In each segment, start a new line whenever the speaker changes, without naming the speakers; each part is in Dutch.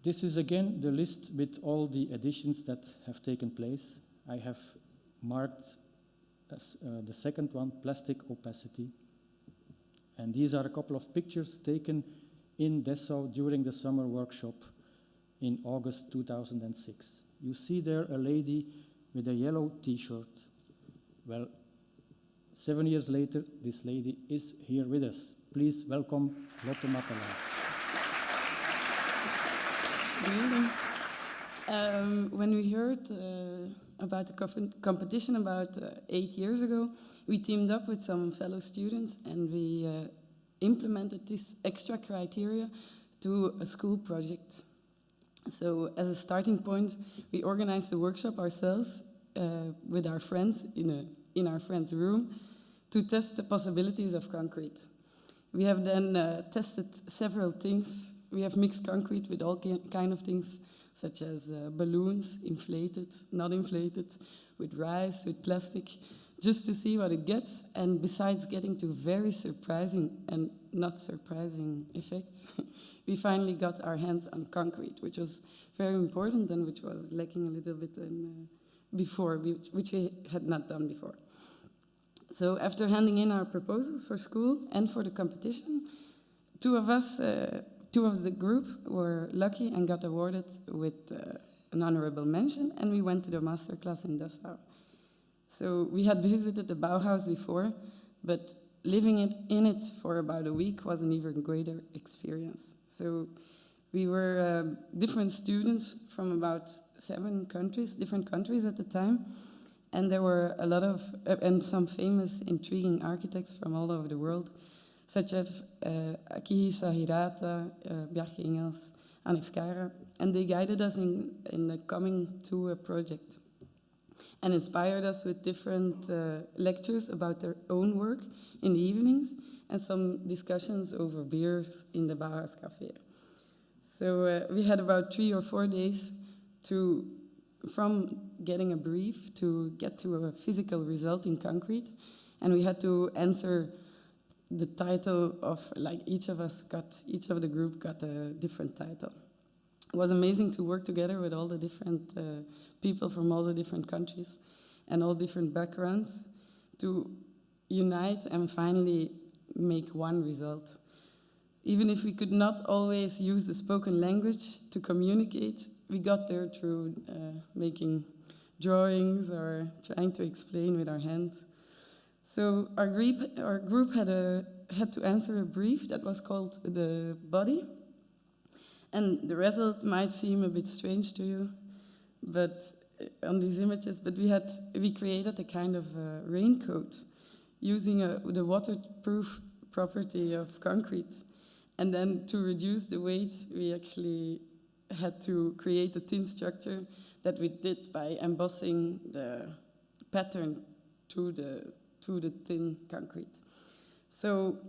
This is again the list with all the additions that have taken place. I have marked as, the second one, plastic opacity. And these are a couple of pictures taken in Dessau during the summer workshop in August 2006. You see there a lady with a yellow t-shirt. Well, 7 years later, this lady is here with us. Please welcome Lotte Matala.
Good evening. When we heard about the competition about 8 years ago, we teamed up with some fellow students and we implemented this extra criteria to a school project. So as a starting point, we organized the workshop ourselves with our friends in our friend's room to test the possibilities of concrete. We have then tested several things. We have mixed concrete with all kind of things, such as balloons, inflated, not inflated, with rice, with plastic, just to see what it gets. And besides getting to very surprising and not surprising effects, we finally got our hands on concrete, which was very important and which was lacking a little bit in, before, which we had not done before. So after handing in our proposals for school and for the competition, two of the group were lucky and got awarded with an honorable mention, and we went to the masterclass in Dessau. So we had visited the Bauhaus before, but living in it for about a week was an even greater experience. So we were different students from about 7 countries, different countries at the time, and there were a lot of, and some famous, intriguing architects from all over the world, such as Akihisa Hirata, Bjarke Ingels, Hanif Kara, and they guided us in the coming to a project and inspired us with different lectures about their own work in the evenings and some discussions over beers in the Bauhaus Café. So we had about 3 or 4 days from getting a brief to get to a physical result in concrete, and we had to answer the title of, like, each of the group got a different title. It was amazing to work together with all the different people from all the different countries and all different backgrounds to unite and finally make one result. Even if we could not always use the spoken language to communicate, we got there through making drawings or trying to explain with our hands. So our group had to answer a brief that was called the body. And the result might seem a bit strange to you, but on these images, but we created a kind of raincoat using the waterproof property of concrete. And then to reduce the weight, we actually had to create a thin structure that we did by embossing the pattern to the thin concrete. So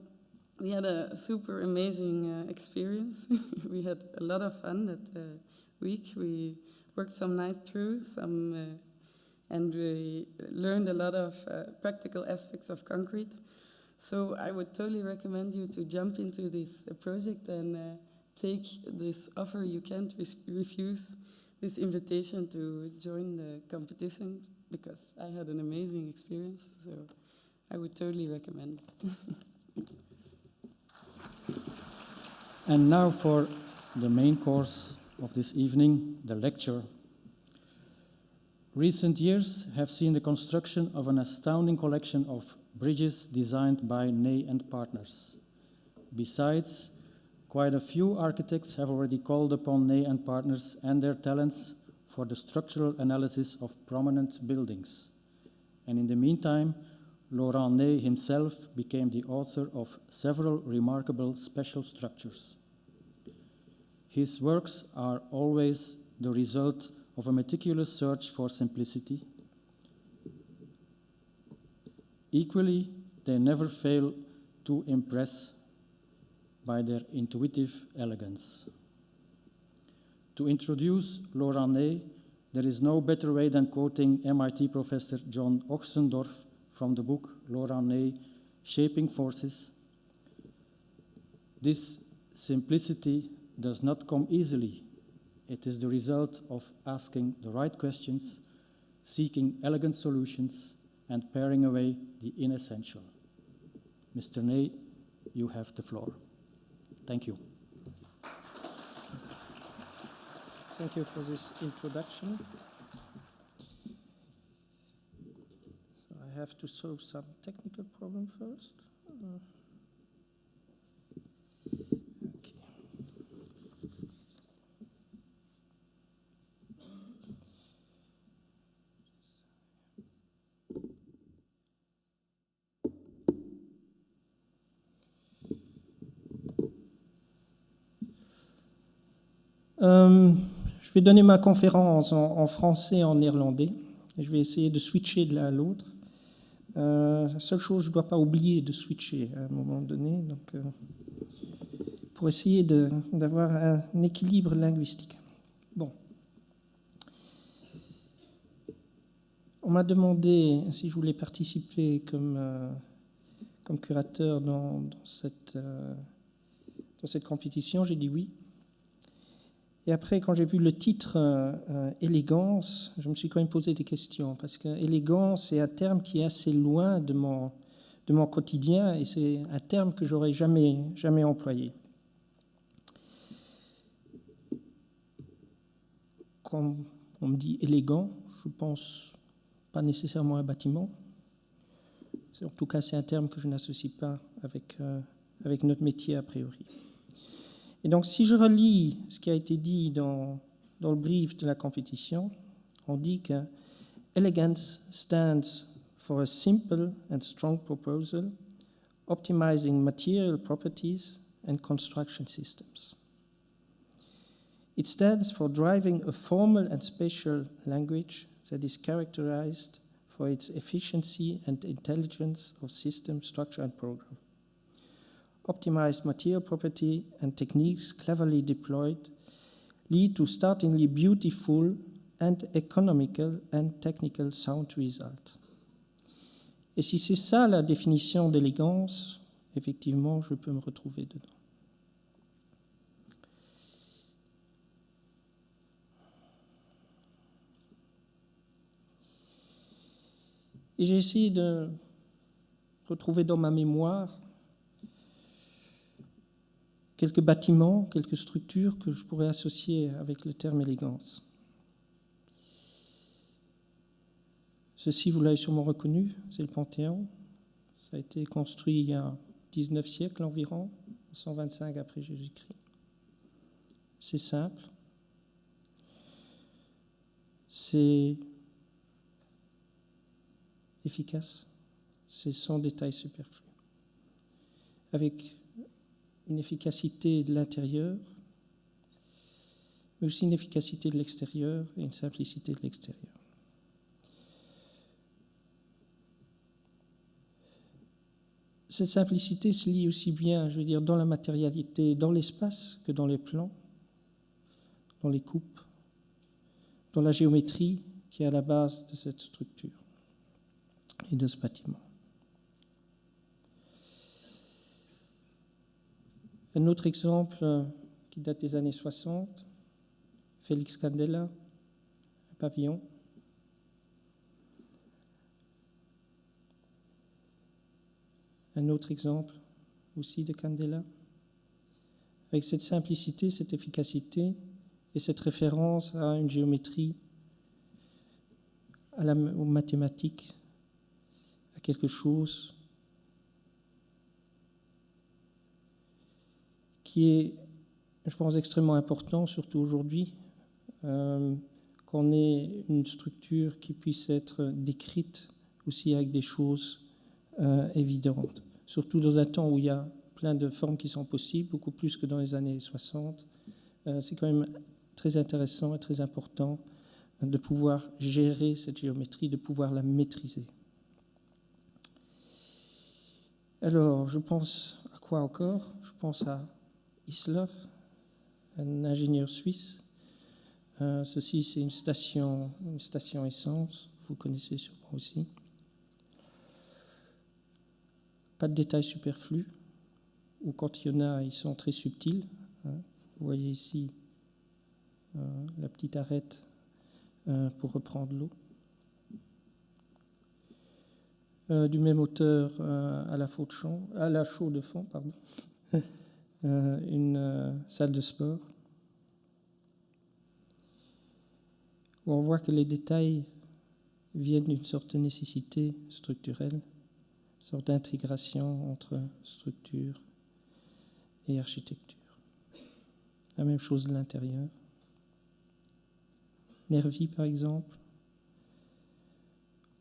we had a super amazing experience. We had a lot of fun that week. We worked some nights through, and we learned a lot of practical aspects of concrete. So I would totally recommend you to jump into this project and take this offer. You can't refuse this invitation to join the competition, because I had an amazing experience. So I would totally recommend it.
And now for the main course of this evening, the lecture. Recent years have seen the construction of an astounding collection of bridges designed by Ney and Partners. Besides, quite a few architects have already called upon Ney and Partners and their talents for the structural analysis of prominent buildings. And in the meantime, Laurent Ney himself became the author of several remarkable special structures. His works are always the result of a meticulous search for simplicity. Equally, they never fail to impress by their intuitive elegance. To introduce Laurent Ney, there is no better way than quoting MIT professor John Ochsendorf from the book Laurent Ney, Shaping Forces. This simplicity does not come easily, It is the result of asking the right questions, seeking elegant solutions, and paring away the inessential. Mr. Ney, you have the floor. Thank you.
Thank you for this introduction. So I have to solve some technical problem first. Okay. Je vais donner ma conférence en français et en néerlandais. Je vais essayer de switcher de l'un à l'autre. La seule chose, je ne dois pas oublier de switcher à un moment donné, donc, pour essayer d'avoir un équilibre linguistique. Bon. On m'a demandé si je voulais participer comme curateur dans cette compétition. J'ai dit oui. Et après, quand j'ai vu le titre élégance, je me suis quand même posé des questions, parce que élégance est un terme qui est assez loin de mon quotidien, et c'est un terme que j'aurais jamais employé. Quand on me dit élégant, je pense pas nécessairement à un bâtiment. En tout cas, c'est un terme que je n'associe pas avec notre métier a priori. Et donc, si je relis ce qui a été dit dans le brief de la compétition, on dit que elegance stands for a simple and strong proposal, optimizing material properties and construction systems. It stands for driving a formal and special language that is characterized for its efficiency and intelligence of system, structure, and program. Optimized material property and techniques cleverly deployed lead to startlingly beautiful and economical and technical sound results. Et si c'est ça la définition d'élégance, effectivement, je peux me retrouver dedans. Et j'ai essayé de retrouver dans ma mémoire quelques bâtiments, quelques structures que je pourrais associer avec le terme élégance. Ceci, vous l'avez sûrement reconnu, c'est le Panthéon. Ça a été construit il y a 19 siècles environ, 125 après Jésus-Christ. C'est simple. C'est efficace. C'est sans détail superflu. Avec une efficacité de l'intérieur, mais aussi une efficacité de l'extérieur et une simplicité de l'extérieur. Cette simplicité se lie aussi bien, je veux dire, dans la matérialité, dans l'espace, que dans les plans, dans les coupes, dans la géométrie qui est à la base de cette structure et de ce bâtiment. Un autre exemple qui date des années 60, Félix Candela, un pavillon. Un autre exemple aussi de Candela, avec cette simplicité, cette efficacité et cette référence à une géométrie, aux mathématiques, à quelque chose qui est, je pense, extrêmement important, surtout aujourd'hui, qu'on ait une structure qui puisse être décrite aussi avec des choses évidentes. Surtout dans un temps où il y a plein de formes qui sont possibles, beaucoup plus que dans les années 60. C'est quand même très intéressant et très important de pouvoir gérer cette géométrie, de pouvoir la maîtriser. Alors, je pense à quoi encore? Je pense à Isler, un ingénieur suisse. Ceci, c'est une station essence, vous connaissez sûrement aussi. Pas de détails superflus, ou quand il y en a, ils sont très subtils. Vous voyez ici la petite arête pour reprendre l'eau. Du même auteur à la chaux de fond, pardon. Une salle de sport où on voit que les détails viennent d'une sorte de nécessité structurelle, une sorte d'intégration entre structure et architecture. La même chose de l'intérieur. Nervi, par exemple,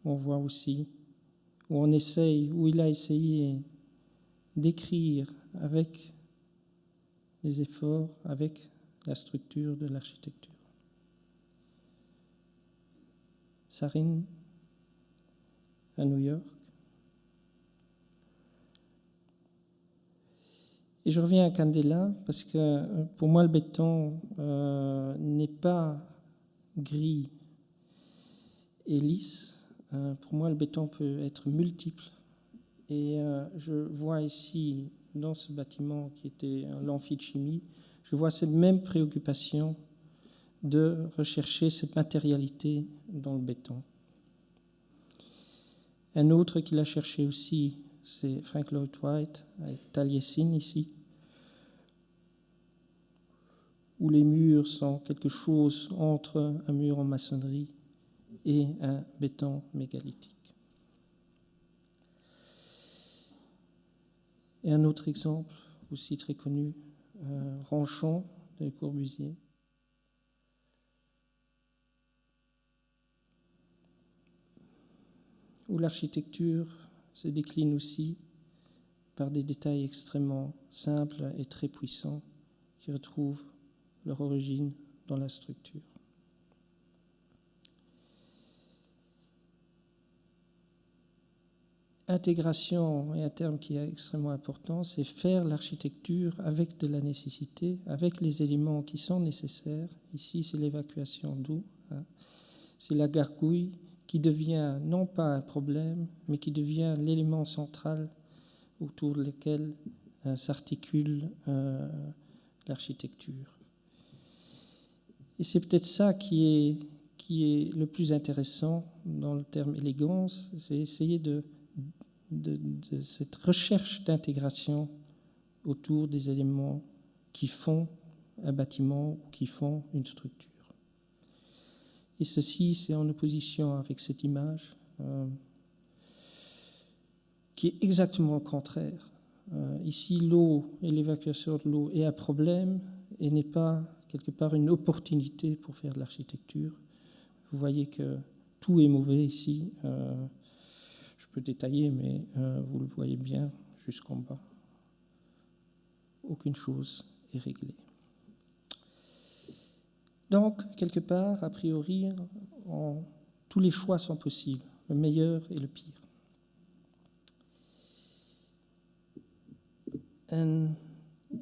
on voit aussi où il a essayé d'écrire avec les efforts, avec la structure de l'architecture. Sarin, à New York. Et je reviens à Candela parce que pour moi le béton n'est pas gris et lisse. Pour moi le béton peut être multiple. Et je vois ici, dans ce bâtiment qui était l'amphi de chimie, je vois cette même préoccupation de rechercher cette matérialité dans le béton. Un autre qu'il a cherché aussi, c'est Frank Lloyd Wright, avec Taliesin ici, où les murs sont quelque chose entre un mur en maçonnerie et un béton mégalithique. Et un autre exemple, aussi très connu, Ranchon de Corbusier. Où l'architecture se décline aussi par des détails extrêmement simples et très puissants qui retrouvent leur origine dans la structure. Intégration est un terme qui est extrêmement important, c'est faire l'architecture avec de la nécessité, avec les éléments qui sont nécessaires. Ici, c'est l'évacuation d'eau, c'est la gargouille qui devient non pas un problème, mais qui devient l'élément central autour duquel s'articule l'architecture. Et c'est peut-être ça qui est le plus intéressant dans le terme élégance, c'est essayer de cette recherche d'intégration autour des éléments qui font un bâtiment ou qui font une structure. Et ceci, c'est en opposition avec cette image qui est exactement le contraire. Ici, l'eau et l'évacuation de l'eau est un problème et n'est pas quelque part une opportunité pour faire de l'architecture. Vous voyez que tout est mauvais ici. Je peux détailler, mais vous le voyez bien jusqu'en bas. Aucune chose est réglée. Donc, quelque part, a priori, tous les choix sont possibles, le meilleur et le pire. En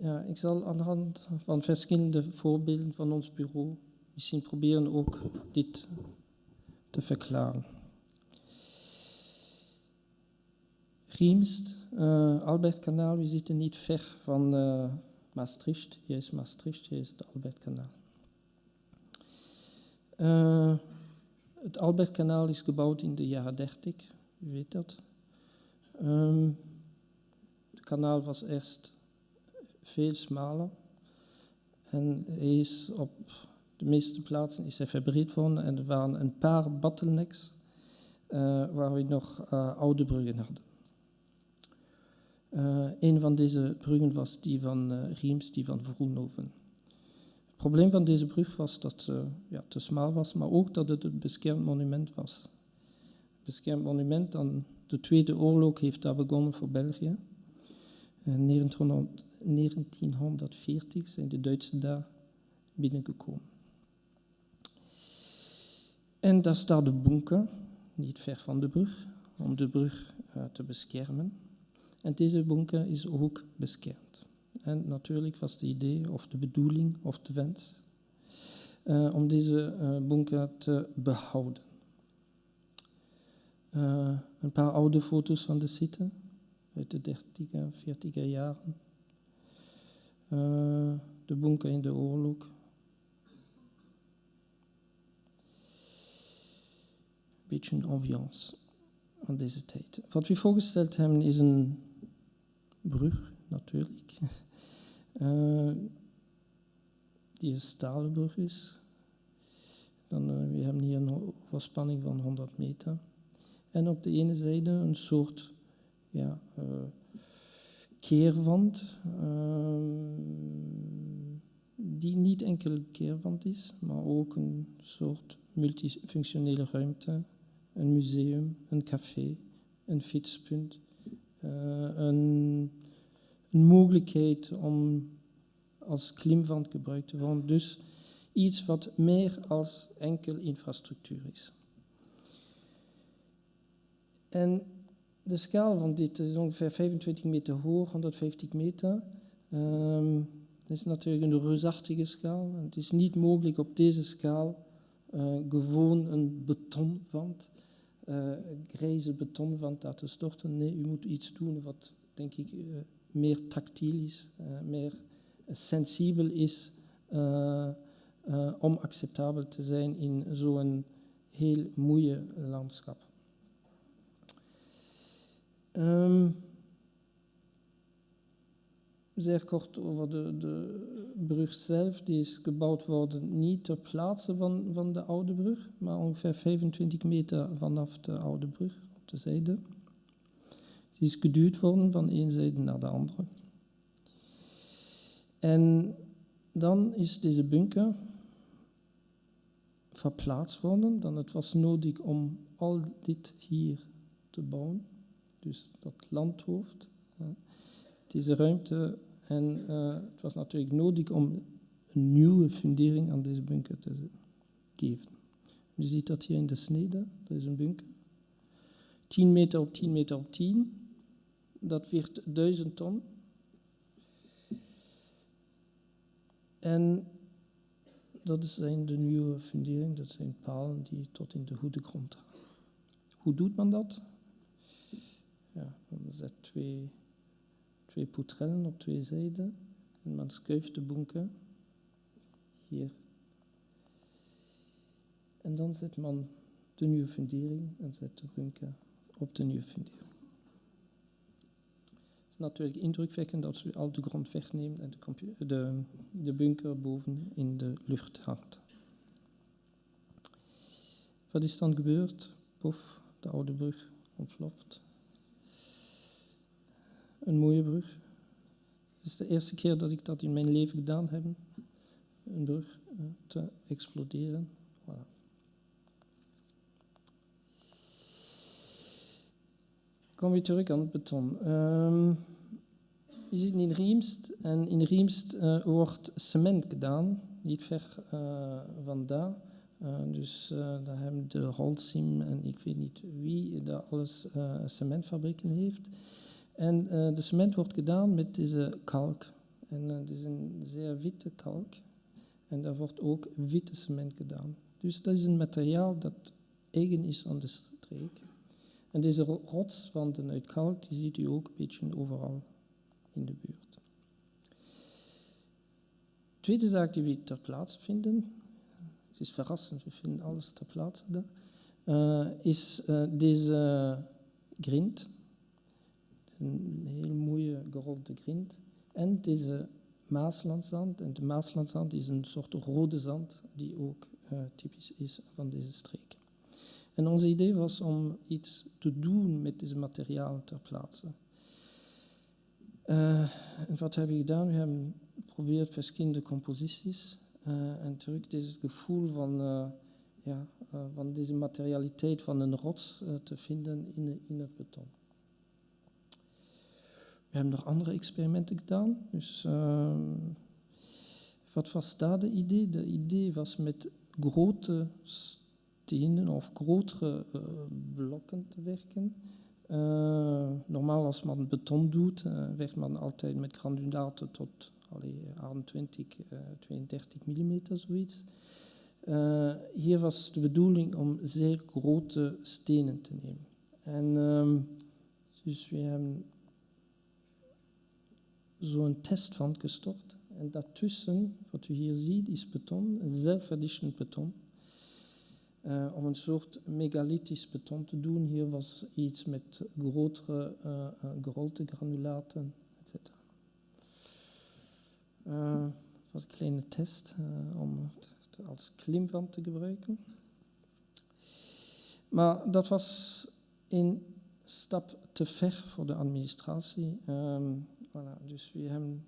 ja, ik zal aan de hand van verschillende voorbeelden van ons bureau misschien proberen ook dit te verklaren. Riemst, Albertkanaal, we zitten niet ver van Maastricht. Hier is Maastricht, hier is het Albertkanaal. Het Albertkanaal is gebouwd in de jaren 30, u weet dat. Het kanaal was eerst veel smaler en hij is op de meeste plaatsen is hij verbreed worden en er waren een paar bottlenecks waar we nog oude bruggen hadden. Een van deze bruggen was die van Riems, die van Vroenhoven. Het probleem van deze brug was dat ze te smal was, maar ook dat het een beschermd monument was. Een beschermd monument aan de Tweede Oorlog heeft daar begonnen voor België. In 1940 zijn de Duitsers daar binnengekomen. En daar staat de bunker, niet ver van de brug, om de brug te beschermen. En deze bunker is ook beschermd. En natuurlijk was de idee, of de bedoeling, of de wens, om deze bunker te behouden. Een paar oude foto's van de site, uit de 30er, 40er jaren. De bunker in de oorlog. beetje een ambiance aan deze tijd. Wat we voorgesteld hebben is een brug, natuurlijk. Die een stalen brug is. We hebben hier een overspanning van 100 meter. En op de ene zijde een soort keerwand, die niet enkel keerwand is, maar ook een soort multifunctionele ruimte, een museum, een café, een fietspunt, een mogelijkheid om als klimwand gebruikt te worden. Dus iets wat meer als enkel infrastructuur is. En de schaal van dit is ongeveer 25 meter hoog, 150 meter. Het is natuurlijk een reusachtige schaal. Het is niet mogelijk op deze schaal gewoon een betonwand, grijze betonwand laten storten. Nee, u moet iets doen wat, denk ik, meer tactiel is, meer sensibel is om acceptabel te zijn in zo'n heel moeie landschap. Zeer kort over de brug zelf. Die is gebouwd worden niet ter plaatse van de oude brug, maar ongeveer 25 meter vanaf de oude brug op de zijde. Die is geduwd worden van één zijde naar de andere. En dan is deze bunker verplaatst worden. Dan het was nodig om al dit hier te bouwen. Dus dat landhoofd, deze ruimte. En het was natuurlijk nodig om een nieuwe fundering aan deze bunker te geven. Je ziet dat hier in de snede, dat is een bunker. 10 meter op 10 meter op 10. Dat weegt 1000 ton. En dat zijn de nieuwe fundering, dat zijn palen die tot in de goede grond gaan. Hoe doet men dat? Ja, dan zet twee poutrellen op twee zijden en men schuift de bunker hier. En dan zet man de nieuwe fundering en zet de bunker op de nieuwe fundering. Het is natuurlijk indrukwekkend als u al de grond wegneemt en de bunker boven in de lucht hangt. Wat is dan gebeurd? Pof, de oude brug ontploft. Een mooie brug. Het is de eerste keer dat ik dat in mijn leven gedaan heb. Een brug te exploderen. Voilà. Kom weer terug aan het beton. Je zit in Riemst en in Riemst wordt cement gedaan, niet ver vandaan. Dus daar hebben de Holcim en ik weet niet wie daar alles cementfabrieken heeft. En de cement wordt gedaan met deze kalk. En het is een zeer witte kalk. En daar wordt ook witte cement gedaan. Dus dat is een materiaal dat eigen is aan de streek. En deze rotswanden uit kalk, die ziet u ook een beetje overal in de buurt. De tweede zaak die we ter plaatse vinden, het is verrassend, we vinden alles ter plaatse daar, is deze grind. Een heel mooie gerolde grind. En deze Maaslandzand. En de Maaslandzand is een soort rode zand die ook typisch is van deze streek. En ons idee was om iets te doen met deze materialen ter plaatse. En wat hebben we gedaan? We hebben geprobeerd verschillende composities en terug dit gevoel van deze materialiteit van een rots te vinden in het beton. We hebben nog andere experimenten gedaan. Dus wat was daar de idee? De idee was met grote stenen of grotere blokken te werken. Normaal als men beton doet, werkt men altijd met granulaten tot 28, 32 mm, zoiets. Hier was de bedoeling om zeer grote stenen te nemen. En dus we hebben zo'n testwand gestort. En daartussen, wat u hier ziet, is beton, zelfverdichtend beton. om een soort megalithisch beton te doen. Hier was iets met grotere granulaten, etc. Het was een kleine test om het als klimwand te gebruiken. Maar dat was een stap te ver voor de administratie. Voilà, dus we hebben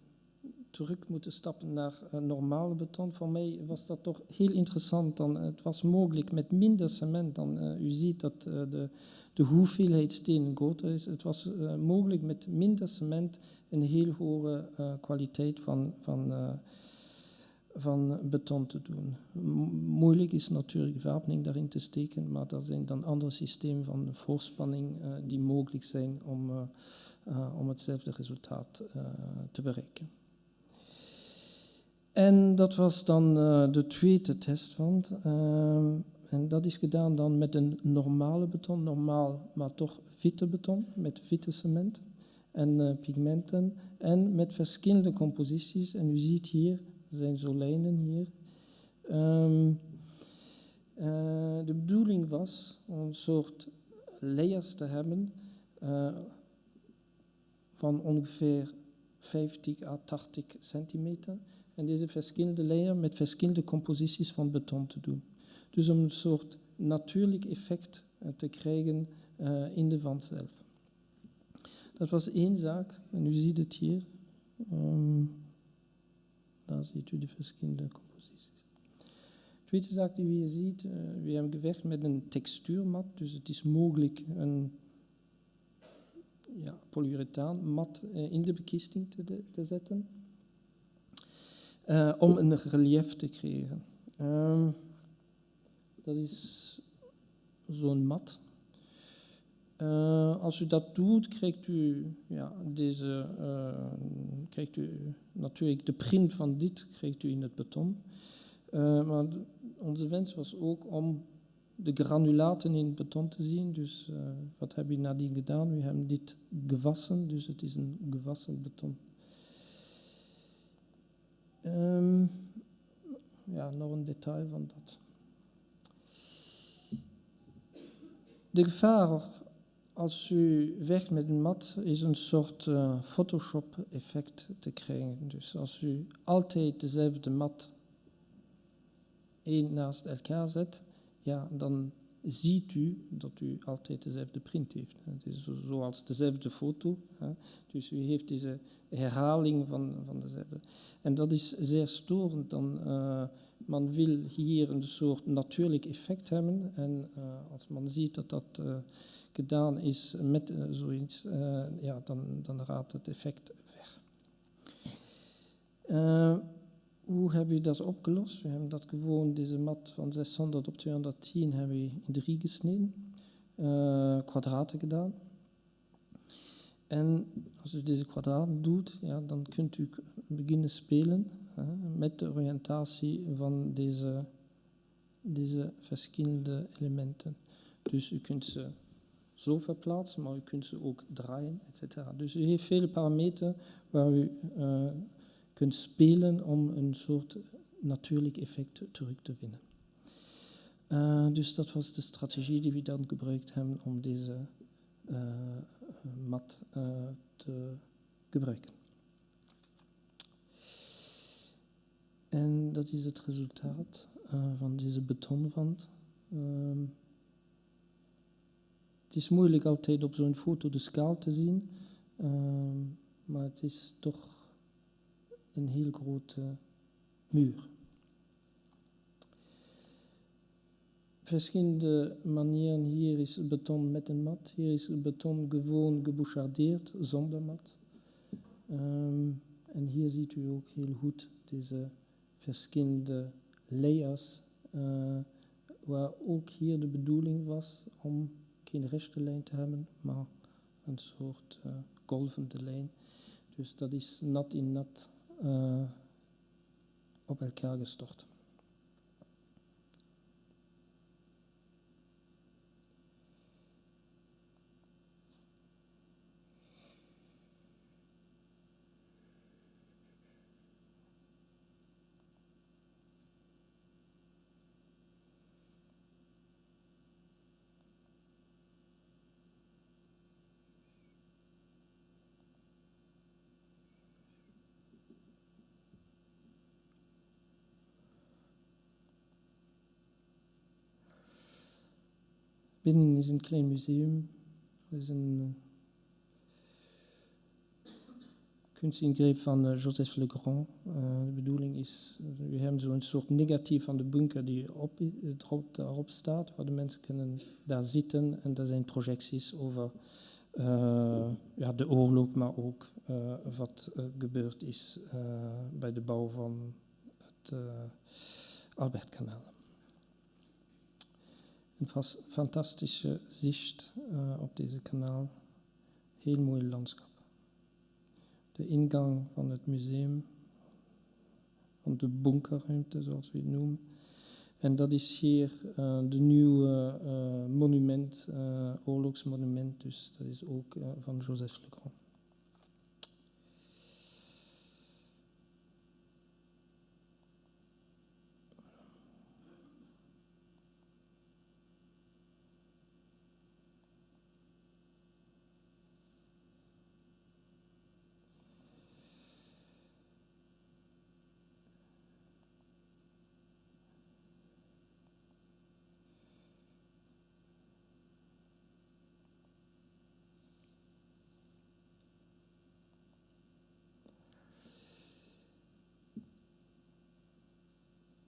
terug moeten stappen naar normale beton. Voor mij was dat toch heel interessant. Het was mogelijk met minder cement. U ziet dat de hoeveelheid stenen groter is. Het was mogelijk met minder cement een heel hoge kwaliteit van beton te doen. Moeilijk is natuurlijk wapening daarin te steken, maar er zijn dan andere systemen van voorspanning die mogelijk zijn om hetzelfde resultaat te bereiken. En dat was dan de tweede testwand. En dat is gedaan dan met een normale beton, normaal, maar toch witte beton, met witte cement en pigmenten. En met verschillende composities. En u ziet hier, er zijn zo lijnen hier. De bedoeling was om een soort layers te hebben van ongeveer 50 à 80 centimeter. En deze verschillende layers met verschillende composities van beton te doen. Dus om een soort natuurlijk effect te krijgen in de wand zelf. Dat was één zaak, en u ziet het hier. Daar ziet u de verschillende composities. De tweede zaak die we hier ziet, we hebben gewerkt met een textuurmat. Dus het is mogelijk een polyurethaanmat in de bekisting te zetten. Om een relief te creëren. Dat is zo'n mat. Als u dat doet, krijgt u natuurlijk de print van dit krijgt u in het beton. Maar onze wens was ook om de granulaten in het beton te zien. Dus wat heb je nadien gedaan? We hebben dit gewassen, dus het is een gewassen beton. Nog een detail van dat. De gevaar als u werkt met een mat is een soort Photoshop-effect te krijgen. Dus als u altijd dezelfde mat één naast elkaar zet, dan ziet u dat u altijd dezelfde print heeft. Het is zoals dezelfde foto. Dus u heeft deze herhaling van dezelfde. En dat is zeer storend. Man wil hier een soort natuurlijk effect hebben. En als man ziet dat dat gedaan is met zoiets, dan raadt het effect weg. Hoe hebben we dat opgelost? We hebben dat gewoon, deze mat van 600 op 210 hebben we in 3 gesneden, kwadraten gedaan. En als u deze kwadraten doet, dan kunt u beginnen spelen met de oriëntatie van deze verschillende elementen. Dus u kunt ze zo verplaatsen, maar u kunt ze ook draaien, etc. Dus u heeft vele parameters waar u kunt spelen om een soort natuurlijk effect terug te winnen. Dus dat was de strategie die we dan gebruikt hebben om deze mat te gebruiken. En dat is het resultaat van deze betonwand. Het is moeilijk altijd op zo'n foto de schaal te zien, maar het is toch een heel grote muur. Verschillende manieren. Hier is beton met een mat. Hier is beton gewoon gebouchardeerd zonder mat. En hier ziet u ook heel goed deze verschillende layers, waar ook hier de bedoeling was om geen rechte lijn te hebben, maar een soort golvende lijn. Dus dat is nat in nat op elkaar gestort. Binnen is een klein museum. Er is een kunstingreep van Joseph Legrand. De bedoeling is, we hebben zo'n soort negatief van de bunker die daarop staat, waar de mensen kunnen daar zitten. En dat zijn projecties over de oorlog, maar ook wat gebeurd is bij de bouw van het Albertkanaal. Een fantastische zicht op deze kanaal. Heel mooi landschap. De ingang van het museum, van de bunkerruimte zoals we het noemen. En dat is hier de nieuwe monument, oorlogsmonument, dus dat is ook van Joseph Legrand.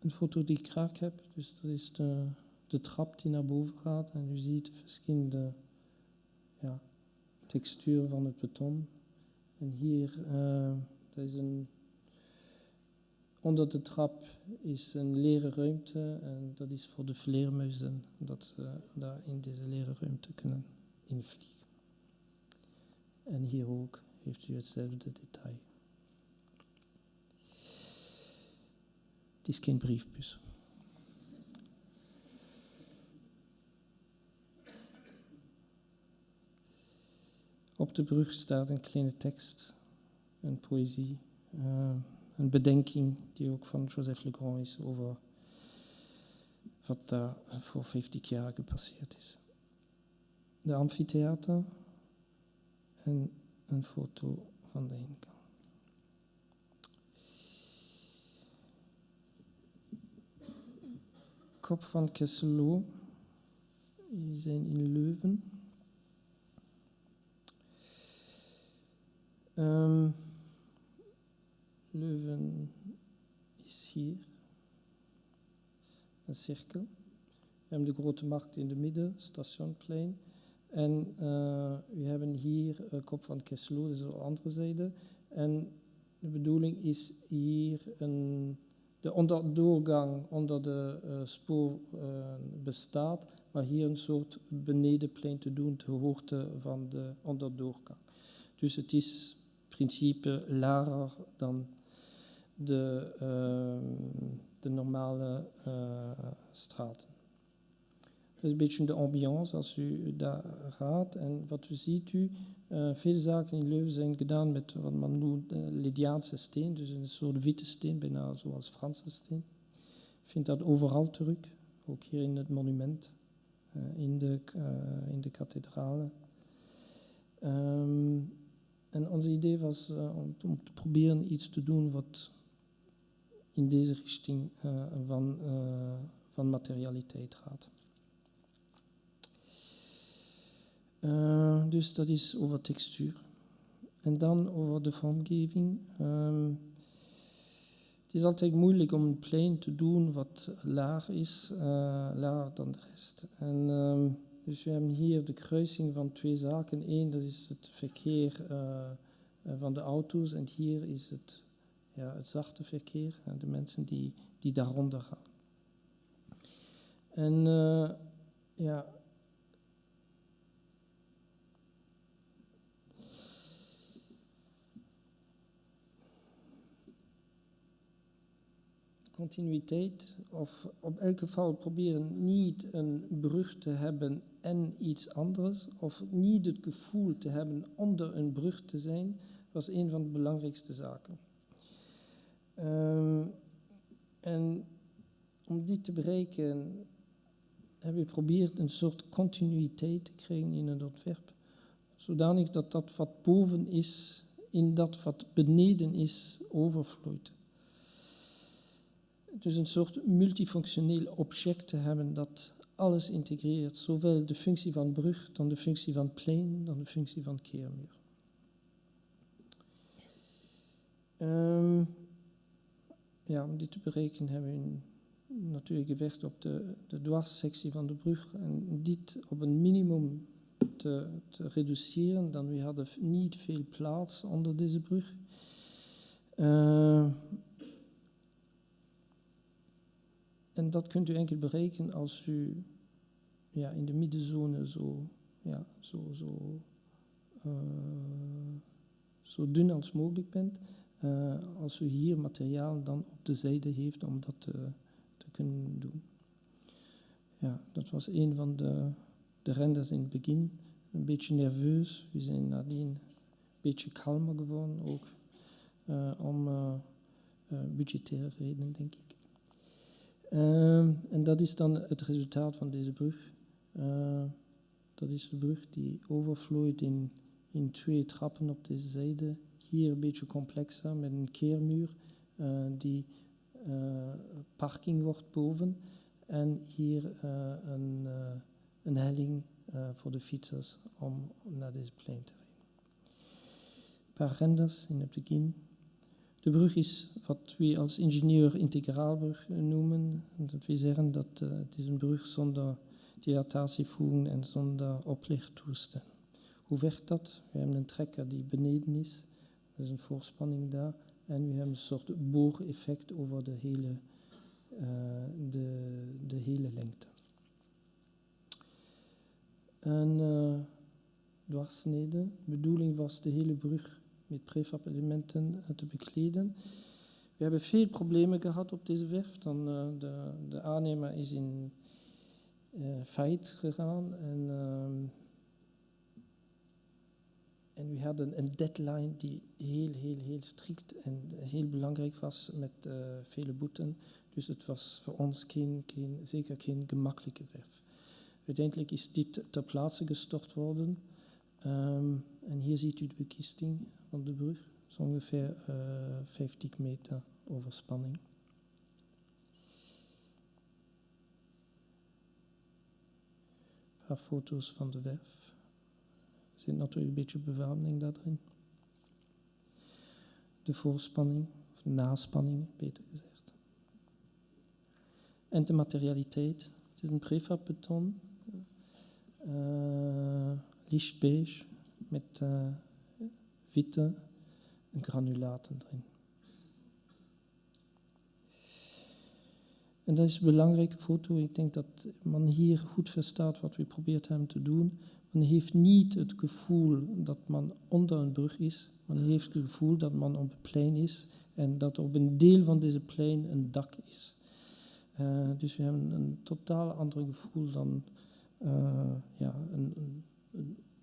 Een foto die ik graag heb, dus dat is de trap die naar boven gaat. En u ziet verschillende texturen van het beton. En hier, onder de trap is een leren ruimte en dat is voor de vleermuizen dat ze daar in deze leren ruimte kunnen invliegen. En hier ook heeft u hetzelfde detail. Het is geen briefbus. Op de brug staat een kleine tekst, een poëzie, een bedenking die ook van Joseph Legrand is over wat daar voor 50 jaar gepasseerd is. De amfitheater en een foto van de ingang. Kop van Kesselo, die zijn in Leuven. Leuven is hier, een cirkel. We hebben de grote markt in het midden, Stationplein. En we hebben hier Kop van Kesselo, dat is de andere zijde. En de bedoeling is hier de onderdoorgang onder de spoor bestaat, maar hier een soort benedenplein te doen ter hoogte van de onderdoorgang. Dus het is in principe lager dan de normale straten. Dat is een beetje de ambiance als u daar gaat. En wat u ziet, veel zaken in Leuven zijn gedaan met wat men noemt Lydiaanse steen, dus een soort witte steen, bijna zoals Franse steen. Ik vind dat overal terug, ook hier in het monument, in de kathedrale. En ons idee was om te proberen iets te doen wat in deze richting van materialiteit gaat. Dus dat is over textuur. En dan over de vormgeving. Het is altijd moeilijk om een plein te doen wat laag is, lager dan de rest. En dus we hebben hier de kruising van twee zaken. Eén, dat is het verkeer van de auto's. En hier is het zachte verkeer, de mensen die daaronder gaan. En continuïteit, of op elk geval proberen niet een brug te hebben en iets anders, of niet het gevoel te hebben onder een brug te zijn, was een van de belangrijkste zaken. En om dit te bereiken hebben we geprobeerd een soort continuïteit te krijgen in het ontwerp, zodanig dat dat wat boven is, in dat wat beneden is, overvloeit. Dus een soort multifunctioneel object te hebben dat alles integreert, zowel de functie van brug, dan de functie van plein, dan de functie van keermuur. Ja, om dit te berekenen hebben we natuurlijk gewerkt op de dwarssectie van de brug en dit op een minimum te reduceren, dan we hadden niet veel plaats onder deze brug. En dat kunt u enkel berekenen als u in de middenzone zo dun als mogelijk bent. Als u hier materiaal dan op de zijde heeft om dat te kunnen doen. Ja, dat was een van de renders in het begin. Een beetje nerveus. We zijn nadien een beetje kalmer geworden, ook om budgettaire redenen, denk ik. En dat is dan het resultaat van deze brug. Dat is de brug die overvloeit in 2 trappen op deze zijde. Hier een beetje complexer met een keermuur die parking wordt boven. En hier een helling voor de fietsers om naar deze plein te rijden. Een paar renders in het begin. De brug is wat we als ingenieur integraalbrug noemen. Dat wil zeggen dat het is een brug zonder dilatatievoegen en zonder oplichttoestand. Hoe werkt dat? We hebben een trekker die beneden is. Er is een voorspanning daar. En we hebben een soort booreffect over de hele lengte. Een dwarsnede. De bedoeling was de hele brug met prefab-elementen te bekleden. We hebben veel problemen gehad op deze werf. Dan, de aannemer is in failliet gegaan en we hadden een deadline die heel strikt en heel belangrijk was met vele boeten. Dus het was voor ons zeker geen gemakkelijke werf. Uiteindelijk is dit ter plaatse gestort worden. En hier ziet u de bekisting van de brug. Dat is ongeveer 50 meter overspanning. Een paar foto's van de werf. Er zit natuurlijk een beetje bewarming daarin. De voorspanning, of de naspanning, beter gezegd. En de materialiteit. Het is een prefabbeton. Lichtbeige met witte en granulaten erin. En dat is een belangrijke foto. Ik denk dat men hier goed verstaat wat we probeert hebben te doen. Men heeft niet het gevoel dat men onder een brug is. Men heeft het gevoel dat men op een plein is en dat op een deel van deze plein een dak is. Dus we hebben een totaal ander gevoel dan een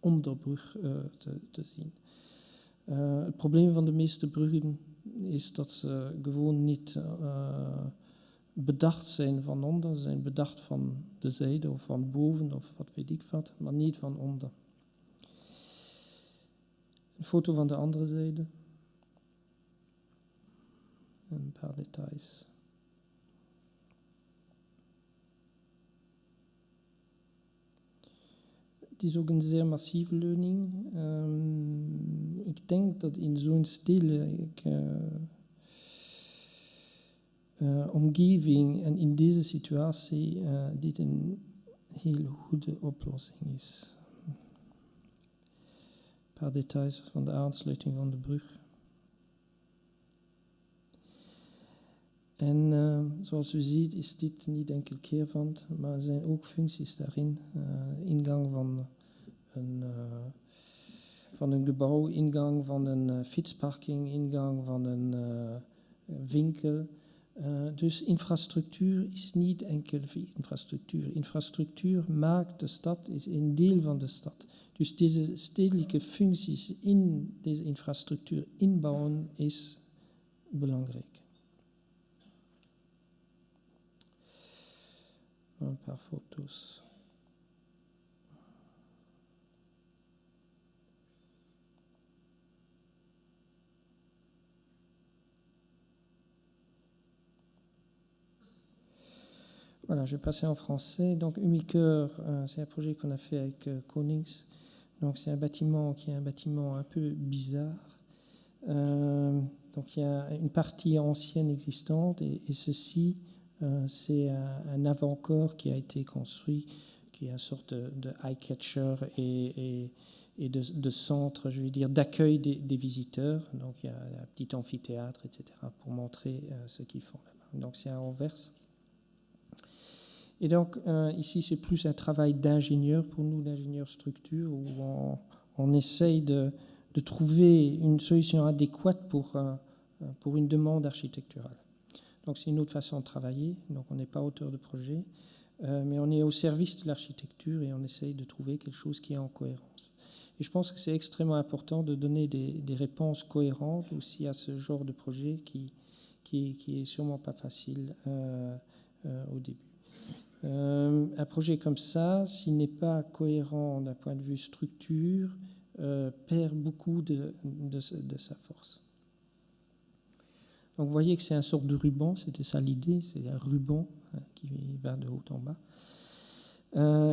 onderbrug te zien. Het probleem van de meeste bruggen is dat ze gewoon niet bedacht zijn van onder. Ze zijn bedacht van de zijde of van boven of wat weet ik wat, maar niet van onder. Een foto van de andere zijde. Een paar details. Het is ook een zeer massieve leuning. Ik denk dat in zo'n stille omgeving en in deze situatie dit een heel goede oplossing is. Een paar details van de aansluiting van de brug. En zoals u ziet is dit niet enkel keerwand, maar er zijn ook functies daarin. Ingang van een gebouw, ingang van een fietsparking, ingang van een winkel. Dus infrastructuur is niet enkel infrastructuur. Infrastructuur maakt de stad, is een deel van de stad. Dus deze stedelijke functies in deze infrastructuur inbouwen is belangrijk. Een paar foto's. Voilà, je vais passer en français. Donc, Umicoeur, c'est un projet qu'on a fait avec Konings. Donc, c'est un bâtiment qui est un bâtiment un peu bizarre. Donc, il y a une partie ancienne existante et ceci, c'est un avant-corps qui a été construit, qui est une sorte de eye-catcher et de centre, je veux dire, d'accueil des visiteurs. Donc, il y a un petit amphithéâtre, etc., pour montrer ce qu'ils font là-bas. Donc, c'est à Anvers. Et donc, ici, c'est plus un travail d'ingénieur, pour nous, d'ingénieur structure, où on essaye de trouver une solution adéquate pour une demande architecturale. Donc, c'est une autre façon de travailler. Donc, on n'est pas auteur de projet, mais on est au service de l'architecture et on essaye de trouver quelque chose qui est en cohérence. Et je pense que c'est extrêmement important de donner des réponses cohérentes aussi à ce genre de projet qui est sûrement pas facile au début. Un projet comme ça, s'il n'est pas cohérent d'un point de vue structure, perd beaucoup de sa force. Donc vous voyez que c'est une sorte de ruban, c'était ça l'idée, c'est un ruban qui va de haut en bas.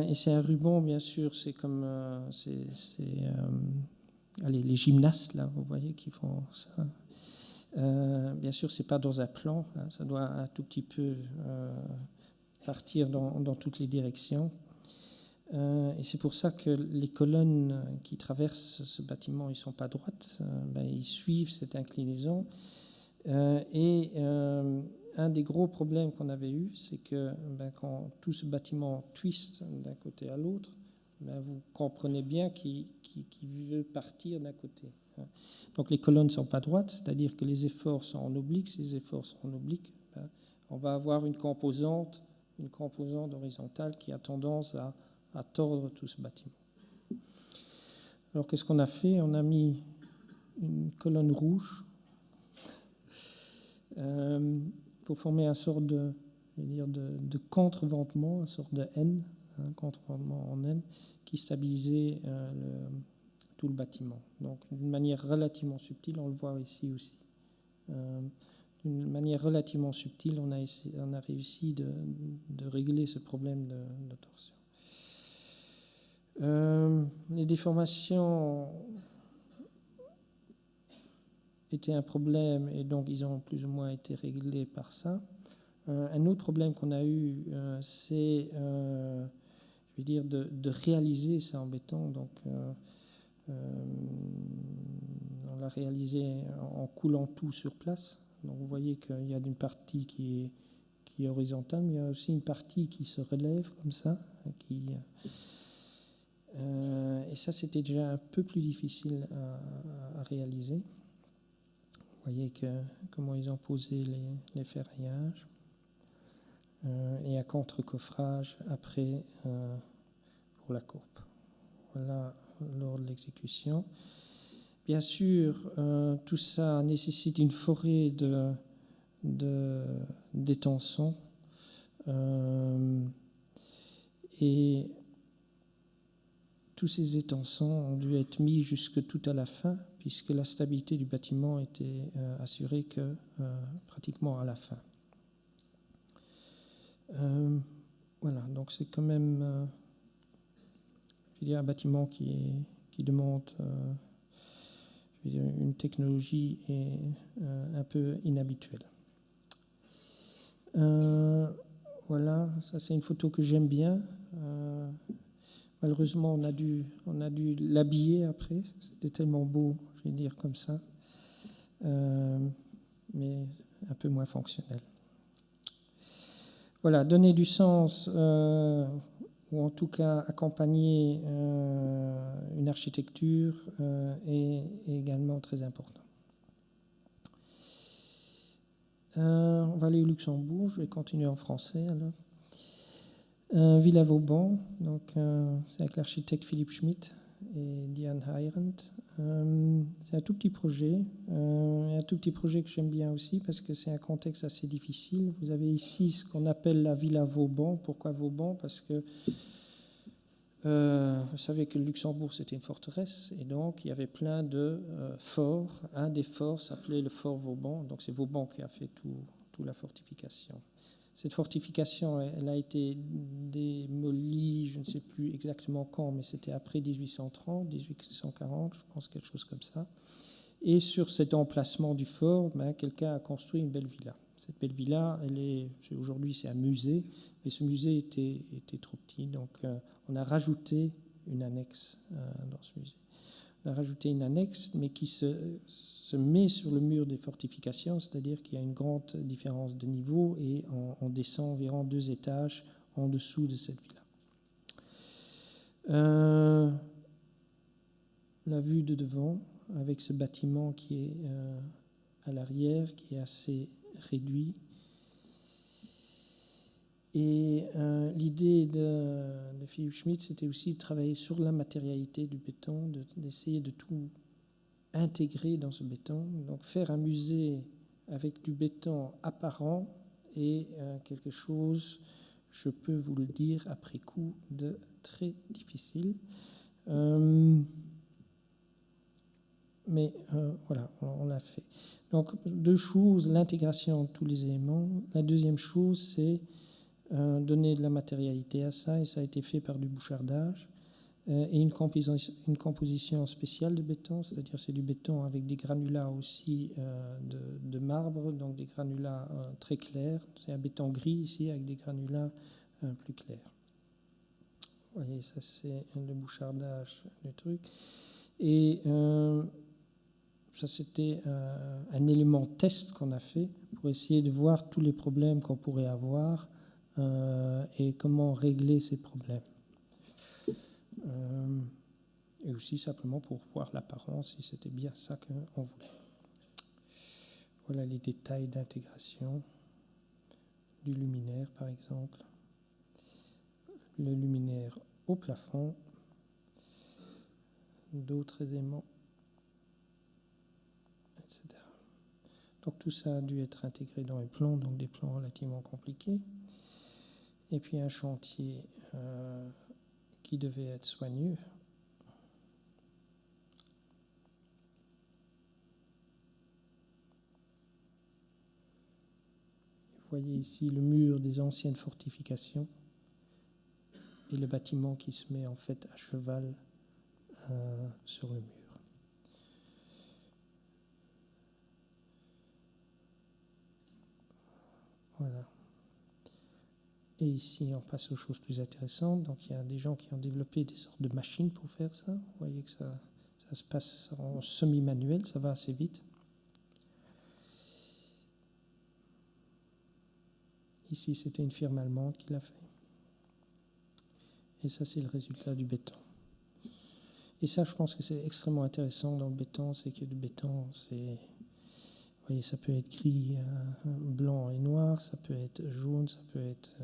Et c'est un ruban, bien sûr, c'est comme allez, les gymnastes, là, vous voyez, qui font ça. Bien sûr, c'est pas dans un plan, hein, ça doit un tout petit peu partir dans toutes les directions. Et c'est pour ça que les colonnes qui traversent ce bâtiment, ils ne sont pas droites, ils suivent cette inclinaison. Un des gros problèmes qu'on avait eu, c'est que quand tout ce bâtiment twist d'un côté à l'autre, vous comprenez bien qu'il veut partir d'un côté. Donc les colonnes ne sont pas droites, c'est-à-dire que les efforts sont en oblique. Si les efforts sont en oblique, on va avoir une composante horizontale qui a tendance à tordre tout ce bâtiment. Alors qu'est-ce qu'on a fait? On a mis une colonne rouge pour former une sorte de contreventement, une sorte de N, un contreventement en N, qui stabilisait tout le bâtiment. Donc d'une manière relativement subtile, on le voit ici aussi. D'une manière relativement subtile, on a réussi de régler ce problème de torsion. Les déformations étaient un problème et donc ils ont plus ou moins été réglés par ça. Un autre problème qu'on a eu, c'est je veux dire de réaliser, c'est embêtant, donc on l'a réalisé en coulant tout sur place. Donc vous voyez qu'il y a une partie qui est horizontale, mais il y a aussi une partie qui se relève comme ça. Et ça, c'était déjà un peu plus difficile à réaliser. Vous voyez comment ils ont posé les ferraillages. Et un contre-coffrage après pour la courbe. Voilà lors de l'exécution. Bien sûr, tout ça nécessite une forêt d'étançons et tous ces étançons ont dû être mis jusque tout à la fin puisque la stabilité du bâtiment était assurée que pratiquement à la fin. Voilà, donc c'est quand même un bâtiment qui demande une technologie un peu inhabituelle. Voilà, ça c'est une photo que j'aime bien. Malheureusement, on a dû l'habiller après. C'était tellement beau, je vais dire comme ça, mais un peu moins fonctionnel. Voilà, donner du sens, ou en tout cas accompagner une architecture est également très important. On va aller au Luxembourg, je vais continuer en français alors. Villa Vauban, donc c'est avec l'architecte Philippe Schmitt et Diane Heyrand. C'est un tout petit projet, que j'aime bien aussi parce que c'est un contexte assez difficile. Vous avez ici ce qu'on appelle la Villa Vauban. Pourquoi Vauban? Parce que vous savez que le Luxembourg c'était une forteresse et donc il y avait plein de forts. Un des forts s'appelait le fort Vauban, donc c'est Vauban qui a fait toute la fortification. Cette fortification, elle a été démolie, je ne sais plus exactement quand, mais c'était après 1830, 1840, je pense, quelque chose comme ça. Et sur cet emplacement du fort, quelqu'un a construit une belle villa. Cette belle villa, aujourd'hui c'est un musée, mais ce musée était trop petit, donc on a rajouté une annexe dans ce musée. On a rajouté une annexe, mais qui se met sur le mur des fortifications, c'est-à-dire qu'il y a une grande différence de niveau et on descend environ 2 étages en dessous de cette villa. La vue de devant, avec ce bâtiment qui est à l'arrière, qui est assez réduit. Et l'idée de Philippe Schmitt, c'était aussi de travailler sur la matérialité du béton, d'essayer de tout intégrer dans ce béton. Donc faire un musée avec du béton apparent est quelque chose, je peux vous le dire après coup, de très difficile. Mais voilà, on l'a fait. Donc 2 choses, l'intégration de tous les éléments. La deuxième chose, c'est donner de la matérialité à ça, et ça a été fait par du bouchardage et une composition spéciale de béton, c'est-à-dire c'est du béton avec des granulats aussi de marbre, donc des granulats très clairs. C'est un béton gris ici avec des granulats plus clairs. Vous voyez, ça c'est le bouchardage du truc. Et ça c'était un élément test qu'on a fait pour essayer de voir tous les problèmes qu'on pourrait avoir et comment régler ces problèmes. Et aussi simplement pour voir l'apparence, si c'était bien ça qu'on voulait. Voilà les détails d'intégration du luminaire, par exemple. Le luminaire au plafond, d'autres éléments, etc. Donc tout ça a dû être intégré dans les plans, donc des plans relativement compliqués. Et puis un chantier qui devait être soigneux. Vous voyez ici le mur des anciennes fortifications et le bâtiment qui se met en fait à cheval sur le mur. Voilà. Et ici, on passe aux choses plus intéressantes. Donc, il y a des gens qui ont développé des sortes de machines pour faire ça. Vous voyez que ça se passe en semi-manuel, ça va assez vite. Ici, c'était une firme allemande qui l'a fait. Et ça, c'est le résultat du béton. Et ça, je pense que c'est extrêmement intéressant dans le béton, c'est que le béton, c'est... Vous voyez, ça peut être gris, blanc et noir, ça peut être jaune, ça peut être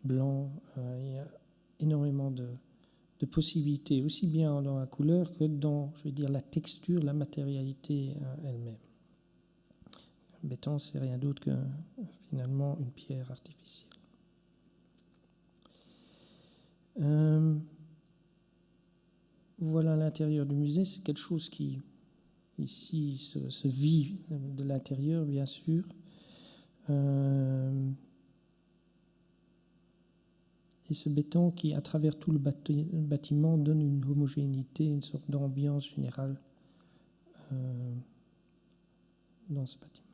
blanc. Il y a énormément de possibilités, aussi bien dans la couleur que dans, je veux dire, la texture, la matérialité elle-même. Le béton, c'est rien d'autre que finalement une pierre artificielle. Voilà l'intérieur du musée, c'est quelque chose qui ici se vit de l'intérieur, bien sûr. Et ce béton qui, à travers tout le bâtiment, donne une homogénéité, une sorte d'ambiance générale dans ce bâtiment.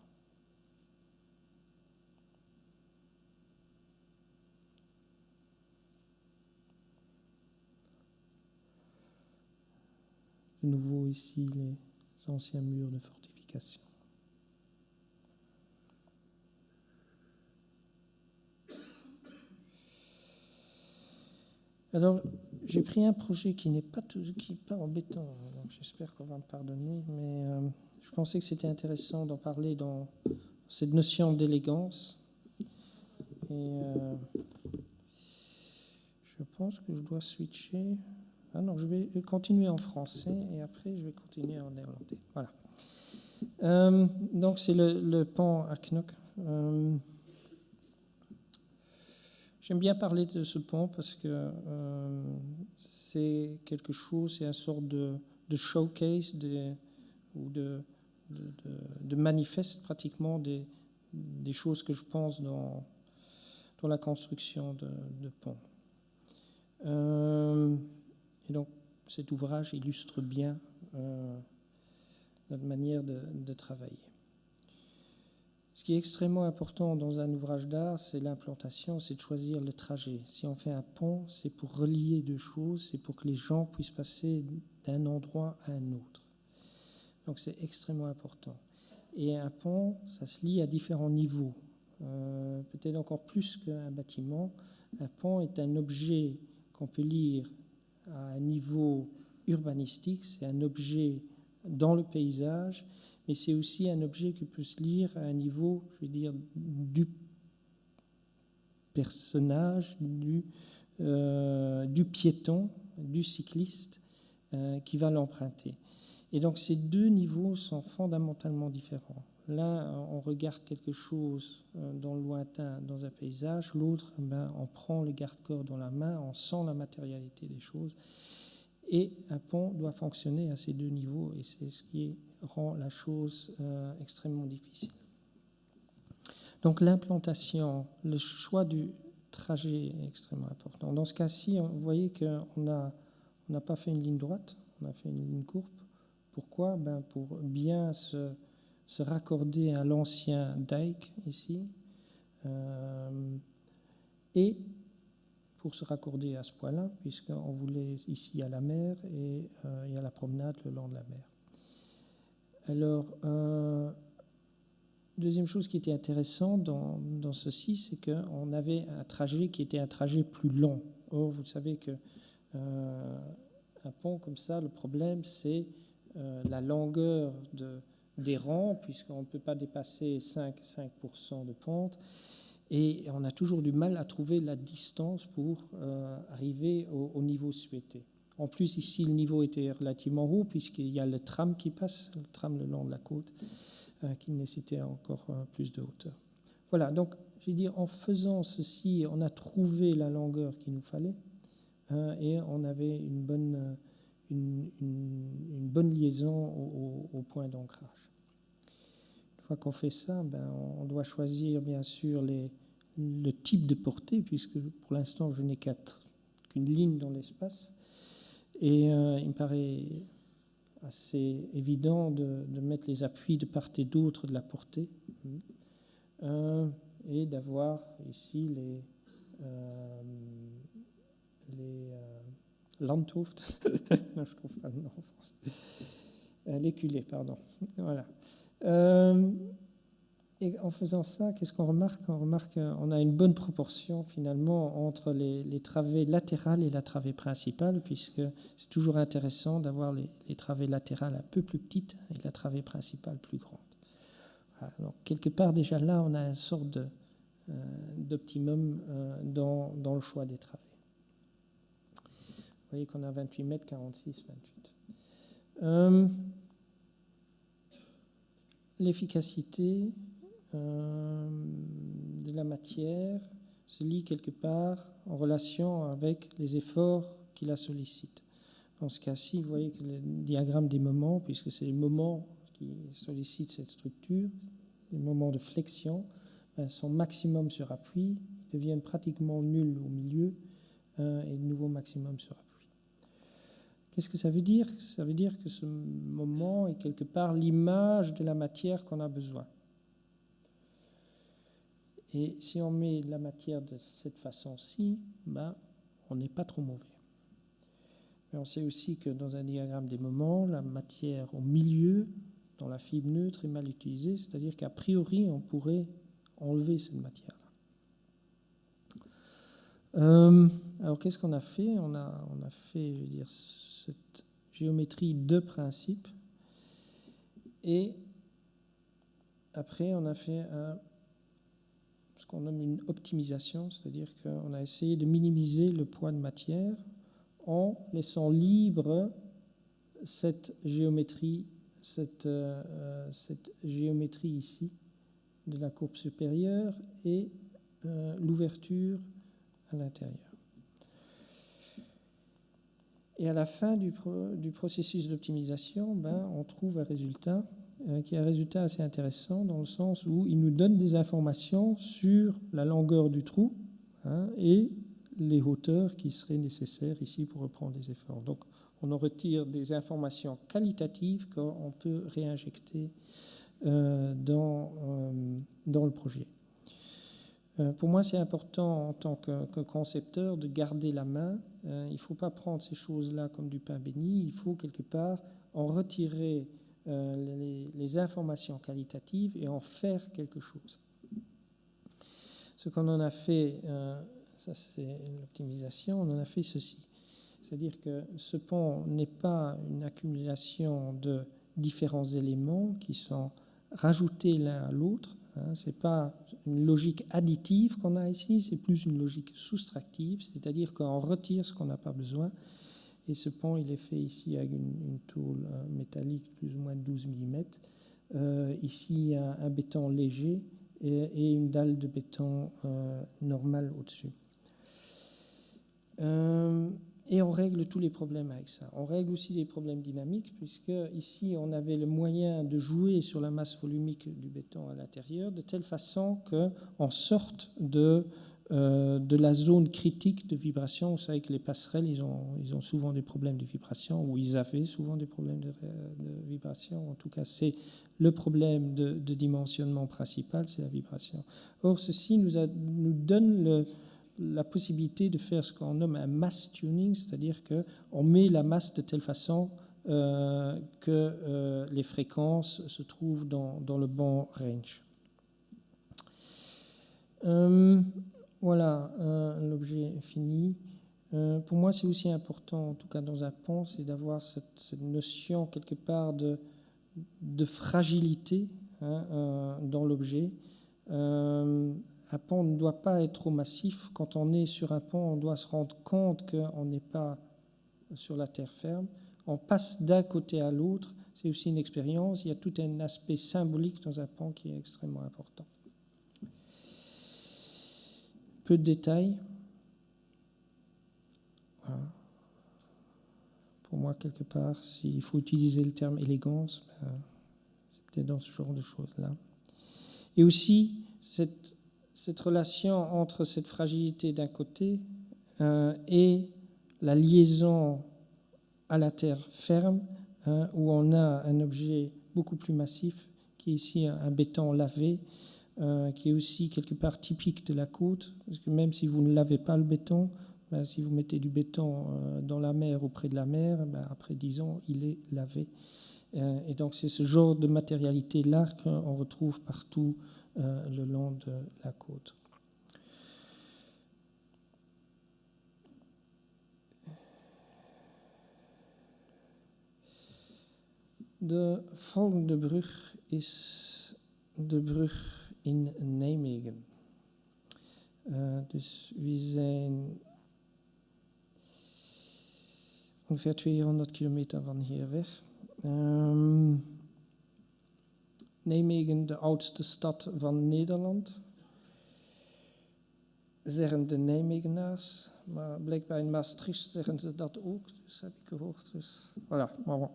De nouveau ici les anciens murs de fortification. Alors, j'ai pris un projet qui n'est pas en béton, donc j'espère qu'on va me pardonner, mais je pensais que c'était intéressant d'en parler dans cette notion d'élégance. Et je pense que je dois switcher. Ah non, je vais continuer en français et après je vais continuer en néerlandais. Voilà. Donc c'est le pont à Knokke. J'aime bien parler de ce pont parce que c'est quelque chose, c'est une sorte de showcase ou de manifeste pratiquement des choses que je pense dans dans la construction de ponts. Et donc, cet ouvrage illustre bien notre manière de travailler. Ce qui est extrêmement important dans un ouvrage d'art, c'est l'implantation, c'est de choisir le trajet. Si on fait un pont, c'est pour relier deux choses, c'est pour que les gens puissent passer d'un endroit à un autre. Donc c'est extrêmement important. Et un pont, ça se lie à différents niveaux. Peut-être encore plus qu'un bâtiment. Un pont est un objet qu'on peut lire à un niveau urbanistique, c'est un objet dans le paysage, mais c'est aussi un objet qui peut se lire à un niveau, je veux dire, du personnage, du piéton, du cycliste qui va l'emprunter. Et donc ces deux niveaux sont fondamentalement différents. Là, on regarde quelque chose dans le lointain, dans un paysage. L'autre, on prend le garde-corps dans la main, on sent la matérialité des choses. Et un pont doit fonctionner à ces deux niveaux, et c'est ce qui rend la chose extrêmement difficile. Donc l'implantation, le choix du trajet est extrêmement important. Dans ce cas-ci, vous voyez qu'on n'a pas fait une ligne droite, on a fait une ligne courbe. Pourquoi ? Pour bien se raccorder à l'ancien dike ici, et pour se raccorder à ce point-là, puisqu'on voulait ici à la mer et il y a la promenade le long de la mer. Alors, deuxième chose qui était intéressante dans ceci, c'est qu'on avait un trajet qui était un trajet plus long. Or, vous savez que un pont comme ça, le problème, c'est la longueur des rangs, puisqu'on ne peut pas dépasser 5% de pente. Et on a toujours du mal à trouver la distance pour arriver au niveau souhaité. En plus, ici, le niveau était relativement haut, puisqu'il y a le tram qui passe, le tram le long de la côte, qui nécessitait encore plus de hauteur. Voilà, donc, je veux dire, en faisant ceci, on a trouvé la longueur qu'il nous fallait, et on avait une bonne liaison au point d'ancrage. Une fois qu'on fait ça, on doit choisir bien sûr le type de portée, puisque pour l'instant je n'ai qu'une ligne dans l'espace. Et il me paraît assez évident de mettre les appuis de part et d'autre de la portée, et d'avoir ici les Landhoft, non, je ne trouve pas le nom en français, les culées, pardon. Voilà. Et en faisant ça, qu'est-ce qu'on remarque ? On remarque qu'on a une bonne proportion finalement entre les travées latérales et la travée principale, puisque c'est toujours intéressant d'avoir les travées latérales un peu plus petites et la travée principale plus grande. Voilà. Alors, quelque part déjà là, on a une sorte d'optimum dans le choix des travées. Vous voyez qu'on a 28 mètres, 46, 28. L'efficacité de la matière se lie quelque part en relation avec les efforts qui la sollicitent. Dans ce cas-ci, vous voyez que le diagramme des moments, puisque c'est les moments qui sollicitent cette structure, les moments de flexion, son maximum sur appui deviennent pratiquement nuls au milieu, et de nouveau maximum sur appui. Qu'est-ce que ça veut dire ? Ça veut dire que ce moment est quelque part l'image de la matière qu'on a besoin. Et si on met la matière de cette façon-ci, on n'est pas trop mauvais. Mais on sait aussi que dans un diagramme des moments, la matière au milieu, dans la fibre neutre, est mal utilisée, c'est-à-dire qu'a priori, on pourrait enlever cette matière-là. Alors, qu'est-ce qu'on a fait ? On a fait, je veux dire, cette géométrie de principe. Et après, on a fait ce qu'on nomme une optimisation, c'est-à-dire qu'on a essayé de minimiser le poids de matière en laissant libre cette géométrie ici de la courbe supérieure et l'ouverture à l'intérieur. Et à la fin du processus d'optimisation, on trouve un résultat qui est un résultat assez intéressant dans le sens où il nous donne des informations sur la longueur du trou, hein, et les hauteurs qui seraient nécessaires ici pour reprendre les efforts. Donc, on en retire des informations qualitatives qu'on peut réinjecter dans le projet. Pour moi, c'est important en tant que concepteur de garder la main. Il ne faut pas prendre ces choses-là comme du pain béni. Il faut quelque part en retirer les informations qualitatives et en faire quelque chose. Ce qu'on en a fait, ça c'est une optimisation, on en a fait ceci. C'est-à-dire que ce pont n'est pas une accumulation de différents éléments qui sont rajoutés l'un à l'autre. Hein, ce n'est pas une logique additive qu'on a ici, c'est plus une logique soustractive, c'est-à-dire qu'on retire ce qu'on n'a pas besoin. Et ce pont, il est fait ici avec une tôle métallique plus ou moins de 12 mm. Ici, il y a un béton léger et une dalle de béton normale au-dessus. Et on règle tous les problèmes avec ça. On règle aussi les problèmes dynamiques, puisque ici, on avait le moyen de jouer sur la masse volumique du béton à l'intérieur, de telle façon qu'on sorte de la zone critique de vibration. Vous savez que les passerelles, ils ont souvent des problèmes de vibration, ou ils avaient souvent des problèmes de vibration. En tout cas, c'est le problème de dimensionnement principal, c'est la vibration. Or, ceci nous donne la possibilité de faire ce qu'on nomme un mass tuning, c'est-à-dire qu'on met la masse de telle façon que les fréquences se trouvent dans le bon range. Voilà, l'objet est fini. Pour moi, c'est aussi important, en tout cas dans un pont, c'est d'avoir cette notion quelque part de fragilité, hein, dans l'objet. Un pont ne doit pas être trop massif. Quand on est sur un pont, on doit se rendre compte qu'on n'est pas sur la terre ferme. On passe d'un côté à l'autre. C'est aussi une expérience. Il y a tout un aspect symbolique dans un pont qui est extrêmement important. Peu de détails. Voilà. Pour moi, quelque part, s'il faut utiliser le terme élégance, c'est peut-être dans ce genre de choses-là. Et aussi, cette relation entre cette fragilité d'un côté et la liaison à la terre ferme, hein, où on a un objet beaucoup plus massif, qui est ici un béton lavé, qui est aussi quelque part typique de la côte, parce que même si vous ne lavez pas le béton, si vous mettez du béton dans la mer ou près de la mer, après 10 ans, il est lavé. Et donc c'est ce genre de matérialité-là qu'on retrouve partout le long de la côte. De volgende brug is de brug in Nijmegen. Dus we zijn ongeveer 200 kilometer van hier weg. Nijmegen, de oudste stad van Nederland, zeggen de Nijmegenaars, maar blijkbaar in Maastricht zeggen ze dat ook, dus heb ik gehoord. Dus, voilà, maar bon.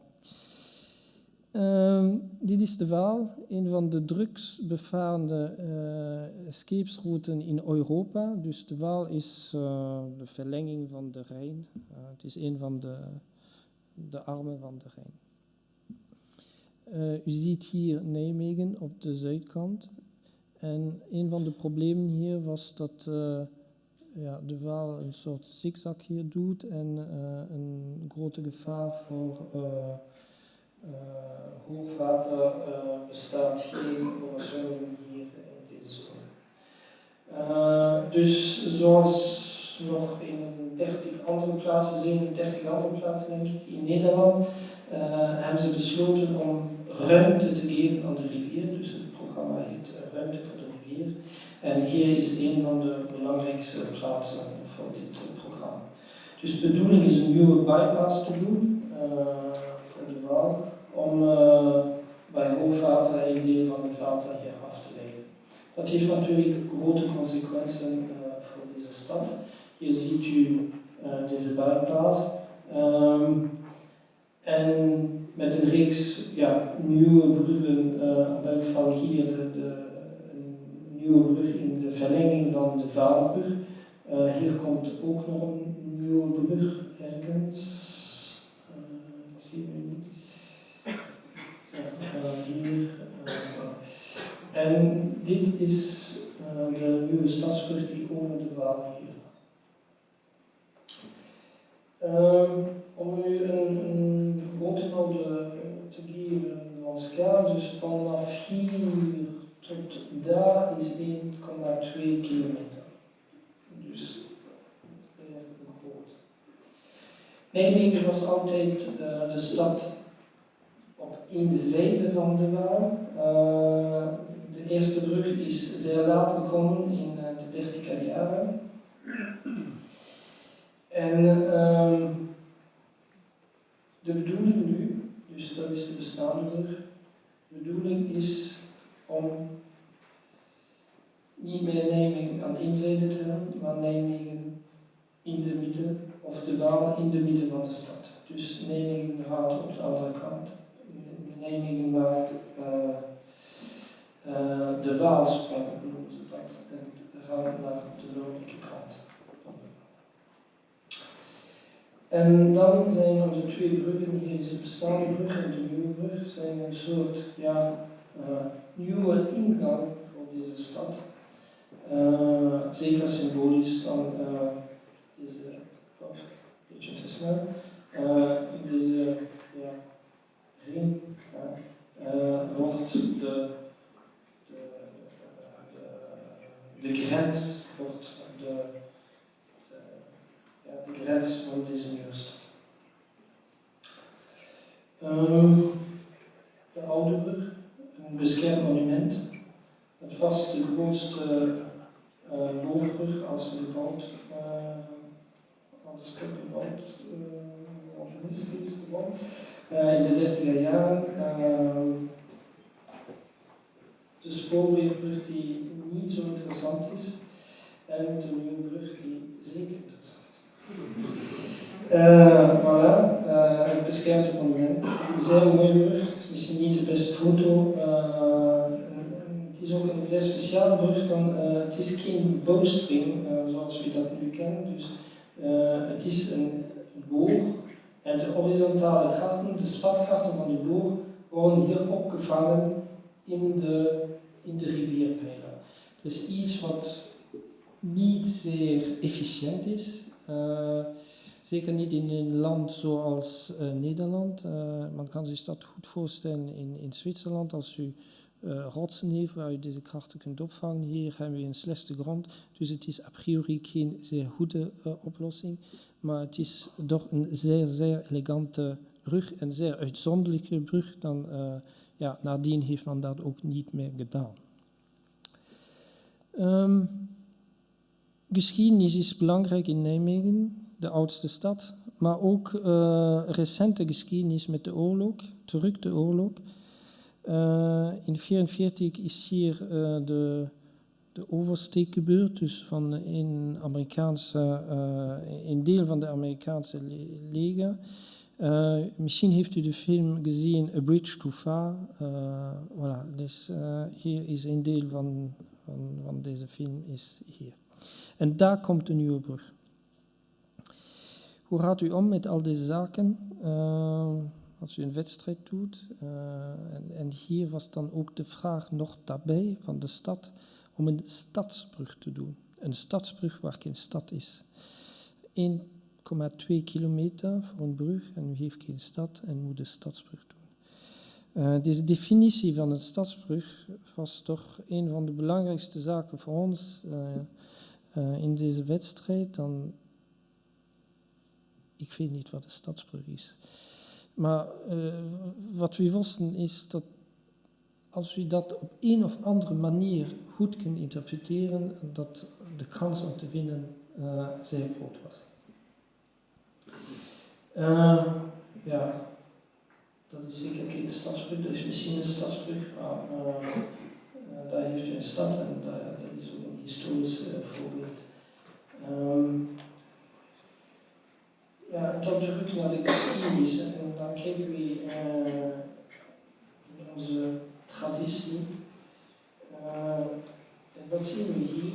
Dit is de Waal, een van de drukst bevarende scheepsrouten in Europa. Dus de Waal is de verlenging van de Rijn. Het is een van de armen van de Rijn. U ziet hier Nijmegen op de zuidkant. En een van de problemen hier was dat de Waal een soort zigzag hier doet en een grote gevaar voor hoogwater bestaat geen overzwemming hier in deze zone. Dus zoals nog in 30 andere plaatsen, 37 andere plaatsen denk ik, in Nederland, hebben ze besloten om ruimte te geven aan de rivier. Dus het programma heet Ruimte voor de rivier. En hier is een van de belangrijkste plaatsen voor dit programma. Dus de bedoeling is een nieuwe bypass te doen voor de Waal, om bij hoogwater een deel van het water hier af te leiden. Dat heeft natuurlijk grote consequenties voor deze stad. Hier ziet u deze bypass. En met een reeks nieuwe bruggen, op elk geval hier een nieuwe brug in de verlenging van de Vaalbrug,
Hier komt ook nog een nieuwe brug ergens. Ik zie hem niet. Hier. En dit is de nieuwe stadsbrug die over de Waal hier. Om u een vergroting te geven van schaal, dus vanaf hier tot daar is 1,2 kilometer. Dus redelijk groot. Nijmegen was altijd de stad op één zijde van de Waal. De eerste brug is zeer laat gekomen in de 30er jaren. En de bedoeling nu, dus dat is de bestaande brug, de bedoeling is om niet meer Nijmegen aan één zijde te hebben, maar Nijmegen in de midden, of de Waal in de midden van de stad. Dus Nijmegen gaat op de andere kant. Nijmegen maakt de Waalsprong, noemen ze dat, en gaat naar de noordelijke kant. En dan zijn er de twee bruggen, hier is de bestaande brug en de nieuwe brug, zijn een soort nieuwe ingang voor deze stad. Zeker symbolisch dan deze, een beetje te snel, deze ring wordt de grens, wordt de grens van deze nieuwe stad. De oude brug, een beschermd monument. Het was de grootste loopbrug als gebouwd, als gebouwd, gebouwd. In de 30er jaren. De spoorwegbrug die niet zo interessant is en de nieuwe brug die zeker interessant is. Voilà, het beschermde monument. Een zeer mooie brug, misschien niet de beste foto. Het is ook een zeer speciale brug, het is geen bowstring zoals we dat nu kennen. Dus het is een boog en de horizontale gaten, de spatgaten van die boog, worden hier opgevangen in de rivierpijler. Dus iets wat niet zeer efficiënt is. Zeker niet in een land zoals Nederland. Man kan zich dat goed voorstellen in Zwitserland als u rotsen heeft waar u deze krachten kunt opvangen. Hier hebben we een slechte grond, dus het is a priori geen zeer goede oplossing. Maar het is toch een zeer, zeer elegante brug, een zeer uitzonderlijke brug. Dan, nadien heeft men dat ook niet meer gedaan. Geschiedenis is belangrijk in Nijmegen, de oudste stad, maar ook recente geschiedenis met de oorlog, terug de oorlog. In 1944 is hier de oversteek gebeurd, dus van een deel van de Amerikaanse leger. Misschien heeft u de film gezien, A Bridge Too Far. Voilà, dus hier is een deel van deze film is hier. En daar komt de nieuwe brug. Hoe gaat u om met al deze zaken? Als u een wedstrijd doet. En hier was dan ook de vraag nog daarbij van de stad om een stadsbrug te doen. Een stadsbrug waar geen stad is. 1,2 kilometer voor een brug en u heeft geen stad en moet de stadsbrug doen. Deze definitie van een stadsbrug was toch een van de belangrijkste zaken voor ons in deze wedstrijd. Ik weet niet wat een stadsbrug is. Maar wat we wisten is dat als we dat op een of andere manier goed kunnen interpreteren, dat de kans om te winnen zeer groot was. Dat is zeker geen stadsbrug, dat is misschien een stadsbrug, maar daar heeft u een stad en dat is ook een historisch voorbeeld. Tot terug naar de geschiedenis en dan kijken we in onze traditie. En wat zien we hier?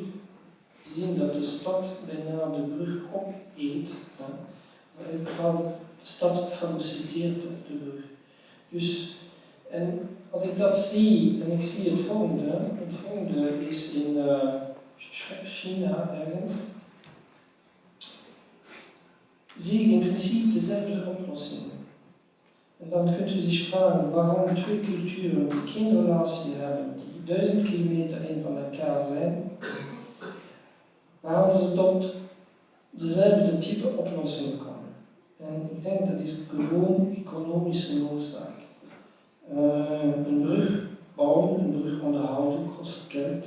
We zien dat de stad stad bijna de brug opeet. Vooral de stad faciliteert op de brug. Dus, en als ik dat zie, en ik zie het volgende is in China ergens, zie ik in principe dezelfde oplossing. En dan kunt u zich vragen waarom twee culturen die geen relatie hebben, die 1000 kilometer een van elkaar zijn, waarom ze tot dezelfde type oplossing komen. En ik denk dat is gewoon economische noodzaak. Een brug bouwen, een brug onderhouden kost geld.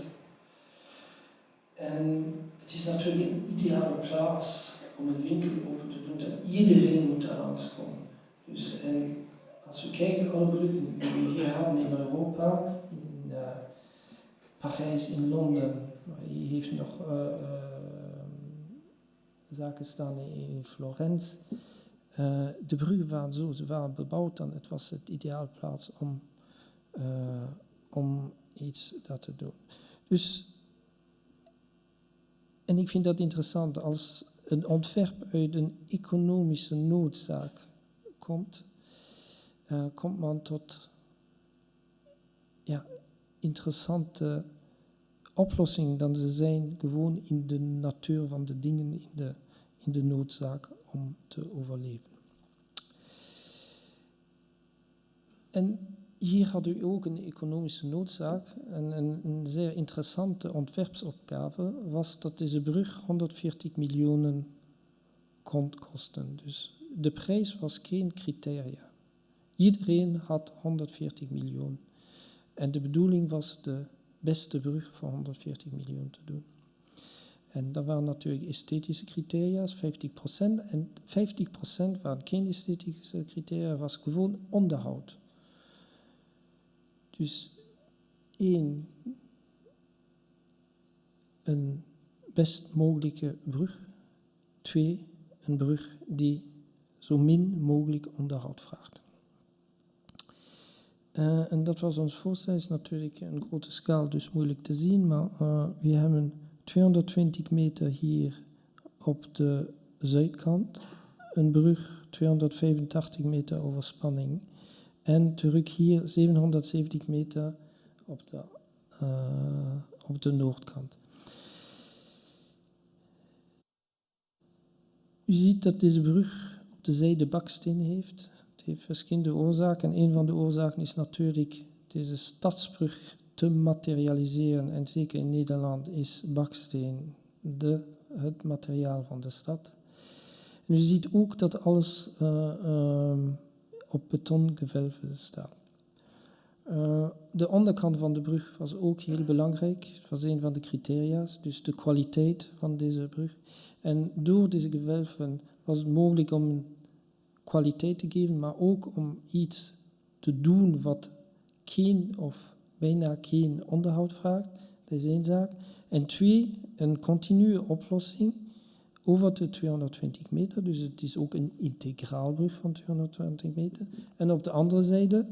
En het is natuurlijk een ideale plaats om een winkel open te doen en iedereen moet daar langskomen. Dus en als we kijken alle bruggen die we hier hebben in Europa, in Parijs, in Londen, hier heeft nog zaken staan in Florence. De bruggen waren zo, ze waren bebouwd en het was het ideale plaats om iets dat te doen. Dus, en ik vind dat interessant, als een ontwerp uit een economische noodzaak komt, komt man tot interessante oplossingen dan ze zijn gewoon in de natuur van de dingen, in de noodzaak om te overleven. En hier had u ook een economische noodzaak. En een zeer interessante ontwerpsopgave was dat deze brug 140 miljoen kon kosten. Dus de prijs was geen criteria. Iedereen had 140 miljoen. En de bedoeling was de beste brug voor 140 miljoen te doen. En dat waren natuurlijk esthetische criteria's, 50%. En 50% waren geen esthetische criteria, was gewoon onderhoud. Dus een best mogelijke brug. 2, een brug die zo min mogelijk onderhoud vraagt. En dat was ons voorstel, is natuurlijk een grote schaal, dus moeilijk te zien, maar we hebben 220 meter hier op de zuidkant, een brug 285 meter overspanning en terug hier 770 meter op de noordkant. U ziet dat deze brug op de zijde baksteen heeft. Het heeft verschillende oorzaken. En een van de oorzaken is natuurlijk deze stadsbrug te materialiseren. En zeker in Nederland is baksteen het materiaal van de stad. En u ziet ook dat alles op betongewelven staat. De onderkant van de brug was ook heel belangrijk. Het was een van de criteria's, dus de kwaliteit van deze brug. En door deze gewelven was het mogelijk om een kwaliteit te geven, maar ook om iets te doen wat geen of bijna geen onderhoud vraagt. Dat is één zaak. En 2, een continue oplossing over de 220 meter. Dus het is ook een integraalbrug van 220 meter. En op de andere zijde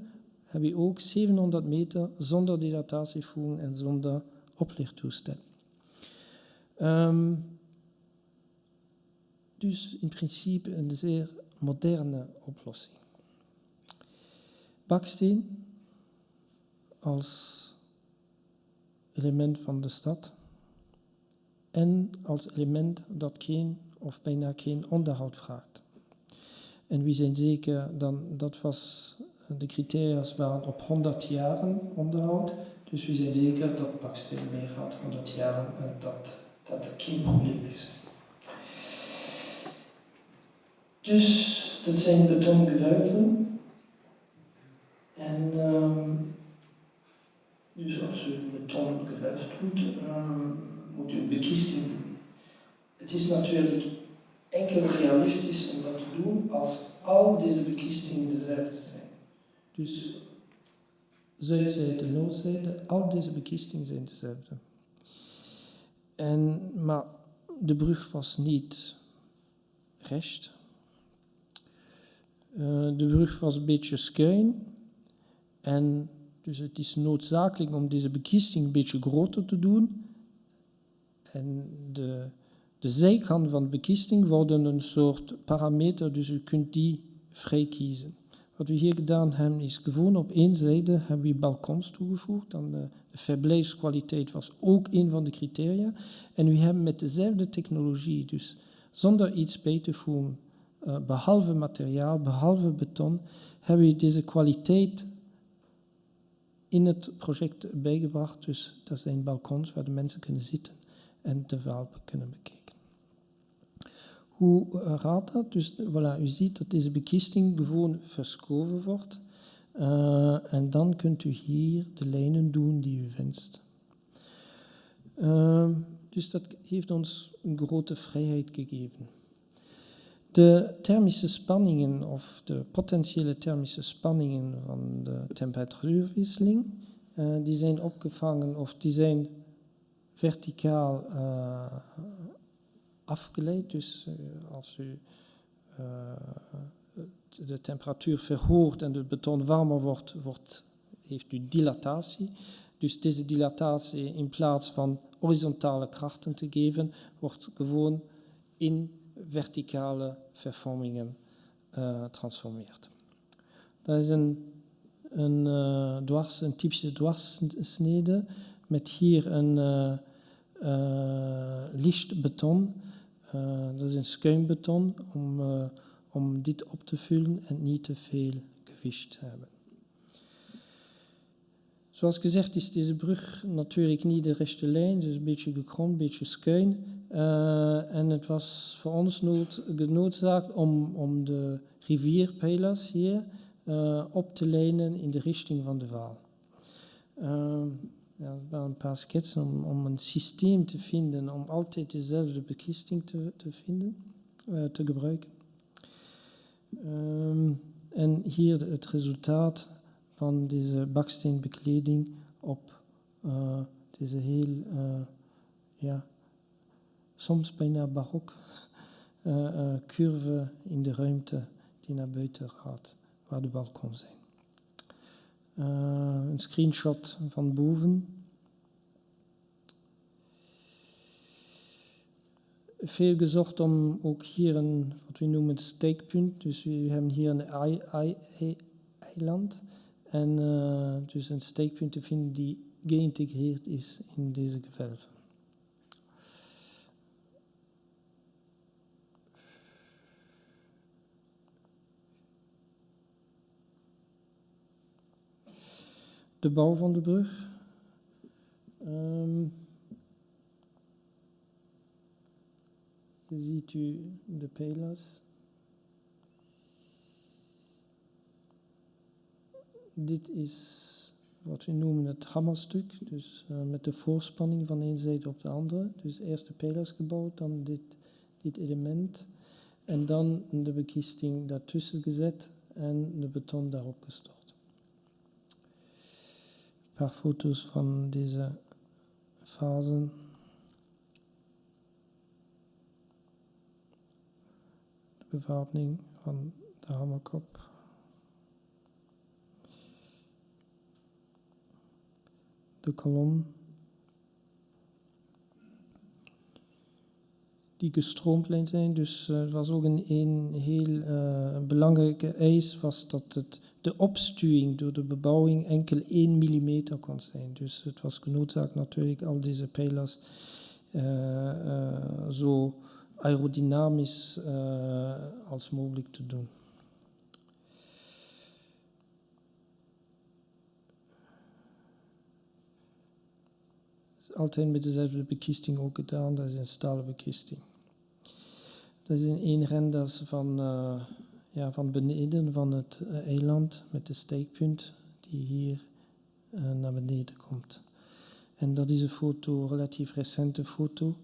heb je ook 700 meter zonder dilatatievoering en zonder oplichttoestel. Dus in principe een zeer moderne oplossing. Baksteen als element van de stad en als element dat geen of bijna geen onderhoud vraagt. En we zijn zeker, de criteria's waren op 100 jaren onderhoud, dus we zijn zeker dat baksteen meegaat 100 jaren en dat geen probleem is. Dus dat zijn betongewelven. En dus als u betongewelf doet, moet u een bekisting doen. Het is natuurlijk enkel realistisch om dat te doen als al deze bekistingen dezelfde zijn.
Dus zuidzijde, noordzijde, al deze bekistingen zijn dezelfde. Maar de brug was niet recht. De brug was een beetje schuin. En dus het is noodzakelijk om deze bekisting een beetje groter te doen. En De zijkanten van de bekisting worden een soort parameter, dus u kunt die vrij kiezen. Wat we hier gedaan hebben is gewoon op één zijde hebben we balkons toegevoegd. Dan de verblijfskwaliteit was ook een van de criteria. En we hebben met dezelfde technologie, dus zonder iets bij te voegen, behalve materiaal, behalve beton, hebben we deze kwaliteit in het project bijgebracht. Dus dat zijn balkons waar de mensen kunnen zitten en de Waal kunnen bekijken. Hoe gaat dat? Dus voilà, u ziet dat deze bekisting gewoon verschoven wordt. En dan kunt u hier de lijnen doen die u wenst. Dus dat heeft ons een grote vrijheid gegeven. De thermische spanningen of de potentiële thermische spanningen van de temperatuurwisseling, die zijn opgevangen of die zijn verticaal afgeleid. Dus als u de temperatuur verhoogt en het beton warmer wordt, heeft u dilatatie. Dus deze dilatatie in plaats van horizontale krachten te geven, wordt gewoon in verticale vervormingen transformeert. Dat is een typische dwarssnede met hier een licht beton. Dat is een schuimbeton om dit op te vullen en niet te veel gewicht te hebben. Zoals gezegd is deze brug natuurlijk niet de rechte lijn, dus een beetje gekromd, een beetje schuin. En het was voor ons genoodzaakt om de rivierpijlers hier op te lijnen in de richting van de Waal. Ja, er waren een paar schetsen om een systeem te vinden, om altijd dezelfde bekisting te gebruiken. En hier het resultaat van deze baksteenbekleding op deze heel, soms bijna barok curve in de ruimte die naar buiten gaat, waar de balkons zijn. Een screenshot van boven. Veel gezocht om ook hier een, wat we noemen, het steekpunt. Dus we hebben hier een eiland. En dus een steekpunt te vinden die geïntegreerd is in deze gewelven. De bouw van de brug. Hier ziet u de pijlers. Dit is wat we noemen het hammerstuk, dus met de voorspanning van één zijde op de andere. Dus eerst de pijlers gebouwd, dan dit element en dan de bekisting daartussen gezet en de beton daarop gestort. Een paar foto's van deze fasen. De bewapening van de hammerkop. De kolom. Die gestroomlijnd zijn. Dus het was ook een heel belangrijke eis was dat de opstuwing door de bebouwing enkel 1 millimeter kon zijn. Dus het was genoodzaakt natuurlijk al deze pijlers zo aerodynamisch als mogelijk te doen. Altijd met dezelfde bekisting ook gedaan, dat is een stalen bekisting. Dat is een renders van beneden van het eiland met de steekpunt die hier naar beneden komt. En dat is een foto, een relatief recente foto,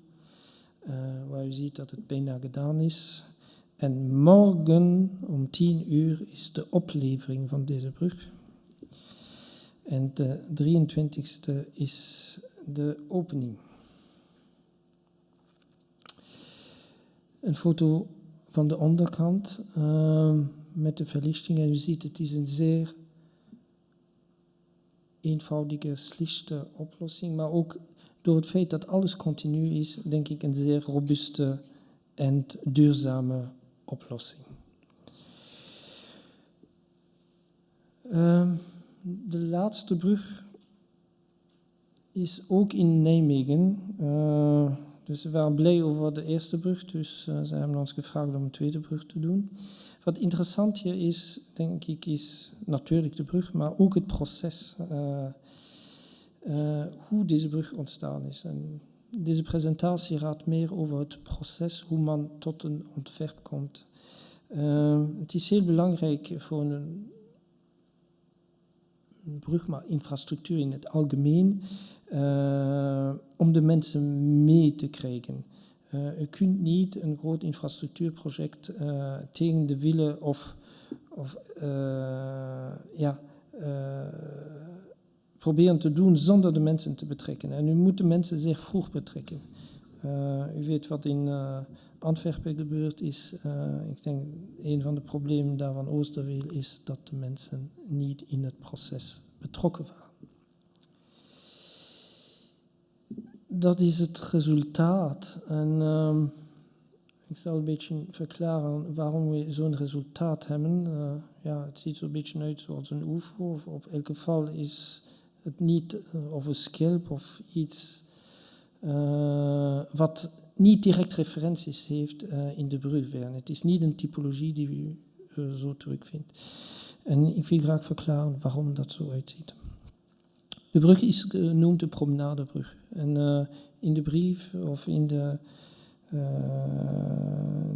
waar u ziet dat het bijna gedaan is. En morgen om 10 uur is de oplevering van deze brug. En de 23e is de opening. Een foto van de onderkant met de verlichting. En u ziet, het is een zeer eenvoudige, slichte oplossing. Maar ook door het feit dat alles continu is, denk ik een zeer robuuste en duurzame oplossing. De laatste brug is ook in Nijmegen. Dus we waren blij over de eerste brug, dus ze hebben ons gevraagd om een tweede brug te doen. Wat interessant hier is, denk ik, is natuurlijk de brug, maar ook het proces. Hoe deze brug ontstaan is. En deze presentatie gaat meer over het proces, hoe man tot een ontwerp komt. Het is heel belangrijk voor een brug, maar infrastructuur in het algemeen, om de mensen mee te krijgen. U kunt niet een groot infrastructuurproject tegen de willen proberen te doen zonder de mensen te betrekken. En u moet de mensen zeer vroeg betrekken. U weet wat in Antwerpen gebeurd is. Ik denk een van de problemen daar van Oosterweel is dat de mensen niet in het proces betrokken waren. Dat is het resultaat. En ik zal een beetje verklaren waarom we zo'n resultaat hebben. Het ziet zo'n beetje uit zoals een UFO. Of op elk geval is het niet of een schelp of iets wat niet direct referenties heeft in de brugwerken. Het is niet een typologie die u zo terugvindt. En ik wil graag verklaren waarom dat zo uitziet. De brug is genoemd de promenadebrug. En in de brief of in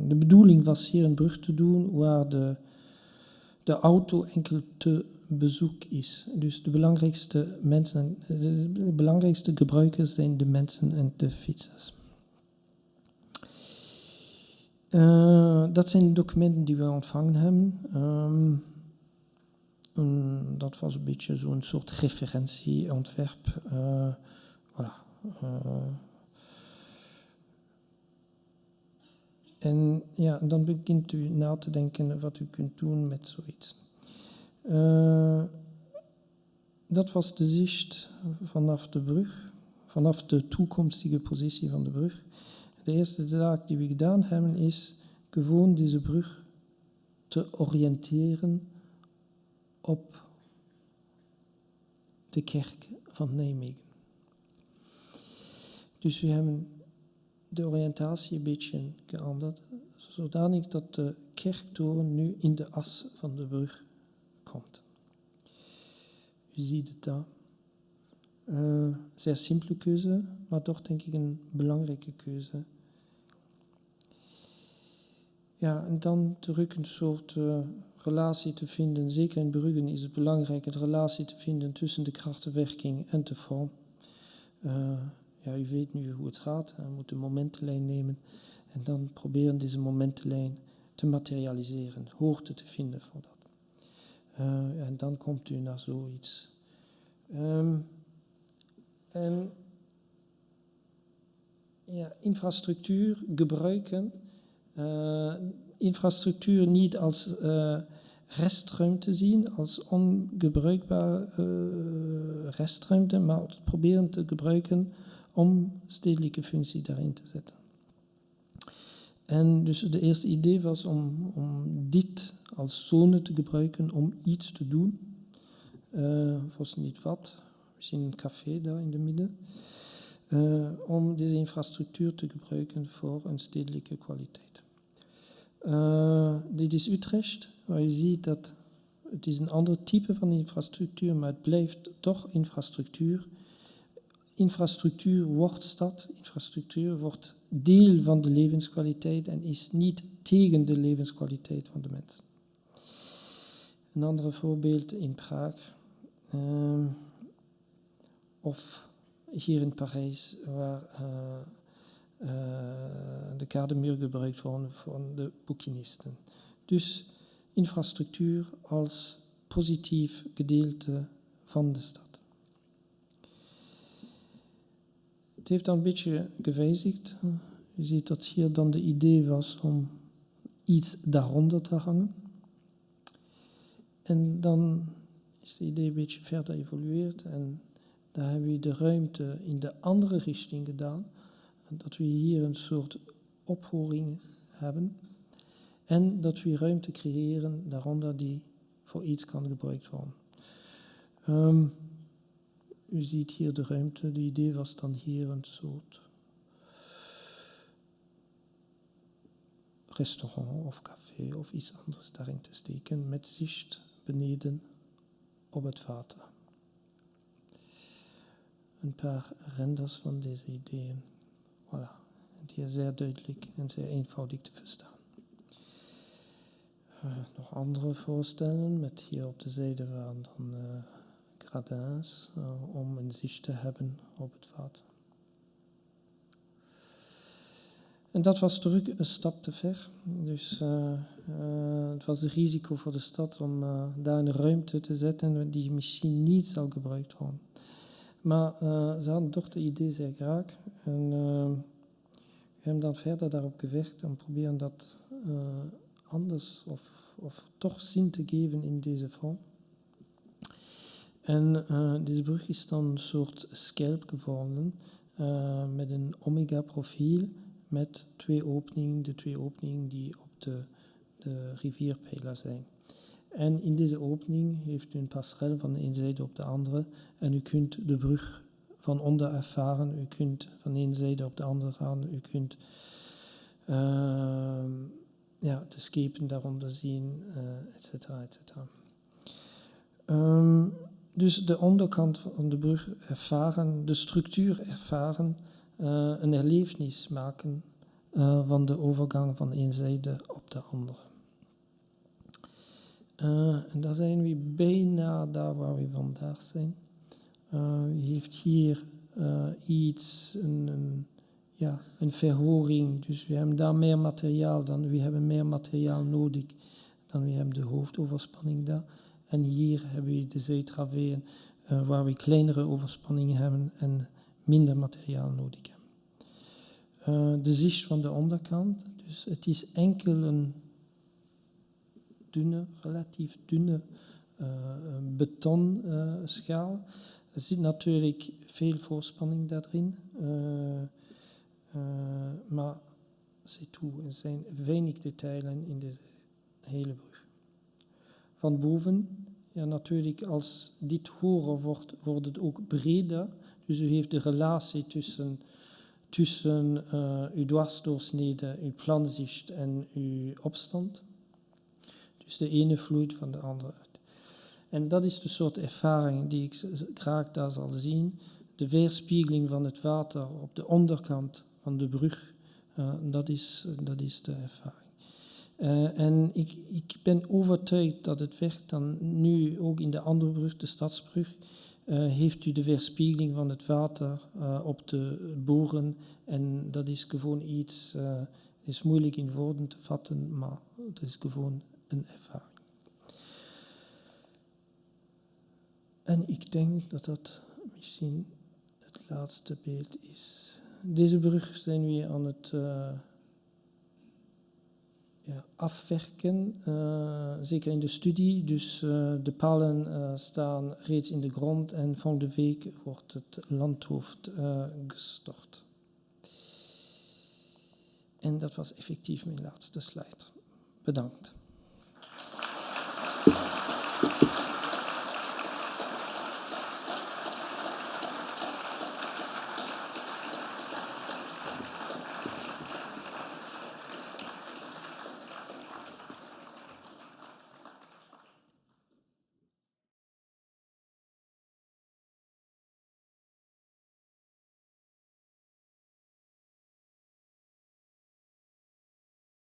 de bedoeling was hier een brug te doen waar de auto enkel te bezoek is. Dus de belangrijkste gebruikers zijn de mensen en de fietsers. Dat zijn de documenten die we ontvangen hebben. Dat was een beetje zo'n soort referentieontwerp. En ja, dan begint u na te denken wat u kunt doen met zoiets. Dat was de zicht vanaf de brug, vanaf de toekomstige positie van de brug. De eerste zaak die we gedaan hebben is gewoon deze brug te oriënteren op de kerk van Nijmegen. Dus we hebben de oriëntatie een beetje geänderd, zodanig dat de kerktoren nu in de as van de brug komt. U ziet het daar. Zeer simpele keuze, maar toch denk ik een belangrijke keuze. Ja, en dan terug een soort relatie te vinden. Zeker in bruggen is het belangrijk een relatie te vinden tussen de krachtenwerking en de vorm. U weet nu hoe het gaat. Je moet een momentenlijn nemen en dan proberen deze momentenlijn te materialiseren, hoogte te vinden voor dat. En dan komt u naar zoiets. Infrastructuur gebruiken. Infrastructuur niet als restruimte zien, als ongebruikbare restruimte, maar het proberen te gebruiken om stedelijke functie daarin te zetten. En dus de eerste idee was om dit als zone te gebruiken om iets te doen. Was niet wat, misschien een café daar in de midden. Om deze infrastructuur te gebruiken voor een stedelijke kwaliteit. Dit is Utrecht, waar je ziet dat het is een ander type van infrastructuur, maar het blijft toch infrastructuur. Infrastructuur wordt stad, infrastructuur wordt deel van de levenskwaliteit en is niet tegen de levenskwaliteit van de mens. Een ander voorbeeld in Praag. Of hier in Parijs, waar de kademuur gebruikt wordt voor de boekinisten. Dus infrastructuur als positief gedeelte van de stad. Het heeft dan een beetje gewijzigd. Je ziet dat hier dan de idee was om iets daaronder te hangen. En dan is de idee een beetje verder evolueerd en daar hebben we de ruimte in de andere richting gedaan. Dat we hier een soort ophoring hebben. En dat we ruimte creëren daaronder die voor iets kan gebruikt worden. U ziet hier de ruimte. De idee was dan hier een soort restaurant of café of iets anders daarin te steken met zicht beneden op het water. Een paar renders van deze ideeën. Voilà. Die zeer duidelijk en zeer eenvoudig te verstaan. Nog andere voorstellen met hier op de zijde waren dan gradins om een zicht te hebben op het water. En dat was terug een stap te ver. Dus het was het risico voor de stad om daar een ruimte te zetten die misschien niet zou gebruikt worden. Maar ze hadden toch de idee zeer graag. En we hebben dan verder daarop gewerkt en proberen dat anders of toch zin te geven in deze vorm. En deze brug is dan een soort schelp geworden met een omega-profiel met twee openingen, de twee openingen die op de rivierpijler zijn. En in deze opening heeft u een passerelle van de ene zijde op de andere en u kunt de brug van onder ervaren, u kunt van de ene zijde op de andere gaan, u kunt de schepen daaronder zien, et cetera, et cetera. Dus de onderkant van de brug ervaren, de structuur ervaren, een erlevenis maken van de overgang van de ene zijde op de andere. En daar zijn we bijna daar waar we vandaag zijn. U heeft hier een verhoring, dus we hebben daar meer materiaal dan, we hebben meer materiaal nodig dan we hebben de hoofdoverspanning daar. En hier hebben we de zijtraveën waar we kleinere overspanningen hebben en minder materiaal nodig hebben. De zicht van de onderkant, dus het is enkel een relatief dunne betonschaal. Er zit natuurlijk veel voorspanning daarin, maar c'est tout. Er zijn weinig details in deze hele brug. Van boven, ja natuurlijk als dit hoger wordt, wordt het ook breder. Dus u heeft de relatie tussen uw dwarsdoorsnede, uw planzicht en uw opstand. Dus de ene vloeit van de andere uit. En dat is de soort ervaring die ik graag daar zal zien. De weerspiegeling van het water op de onderkant van de brug, dat is de ervaring. En ik ben overtuigd dat het werkt dan nu ook in de andere brug, de Stadsbrug, heeft u de weerspiegeling van het water op de boren. En dat is gewoon iets, is moeilijk in woorden te vatten, maar het is gewoon een ervaring. En ik denk dat dat misschien het laatste beeld is. Deze brug zijn we aan het afwerken, zeker in de studie. Dus de palen staan reeds in de grond en volgende week wordt het landhoofd gestort. En dat was effectief mijn laatste slide. Bedankt.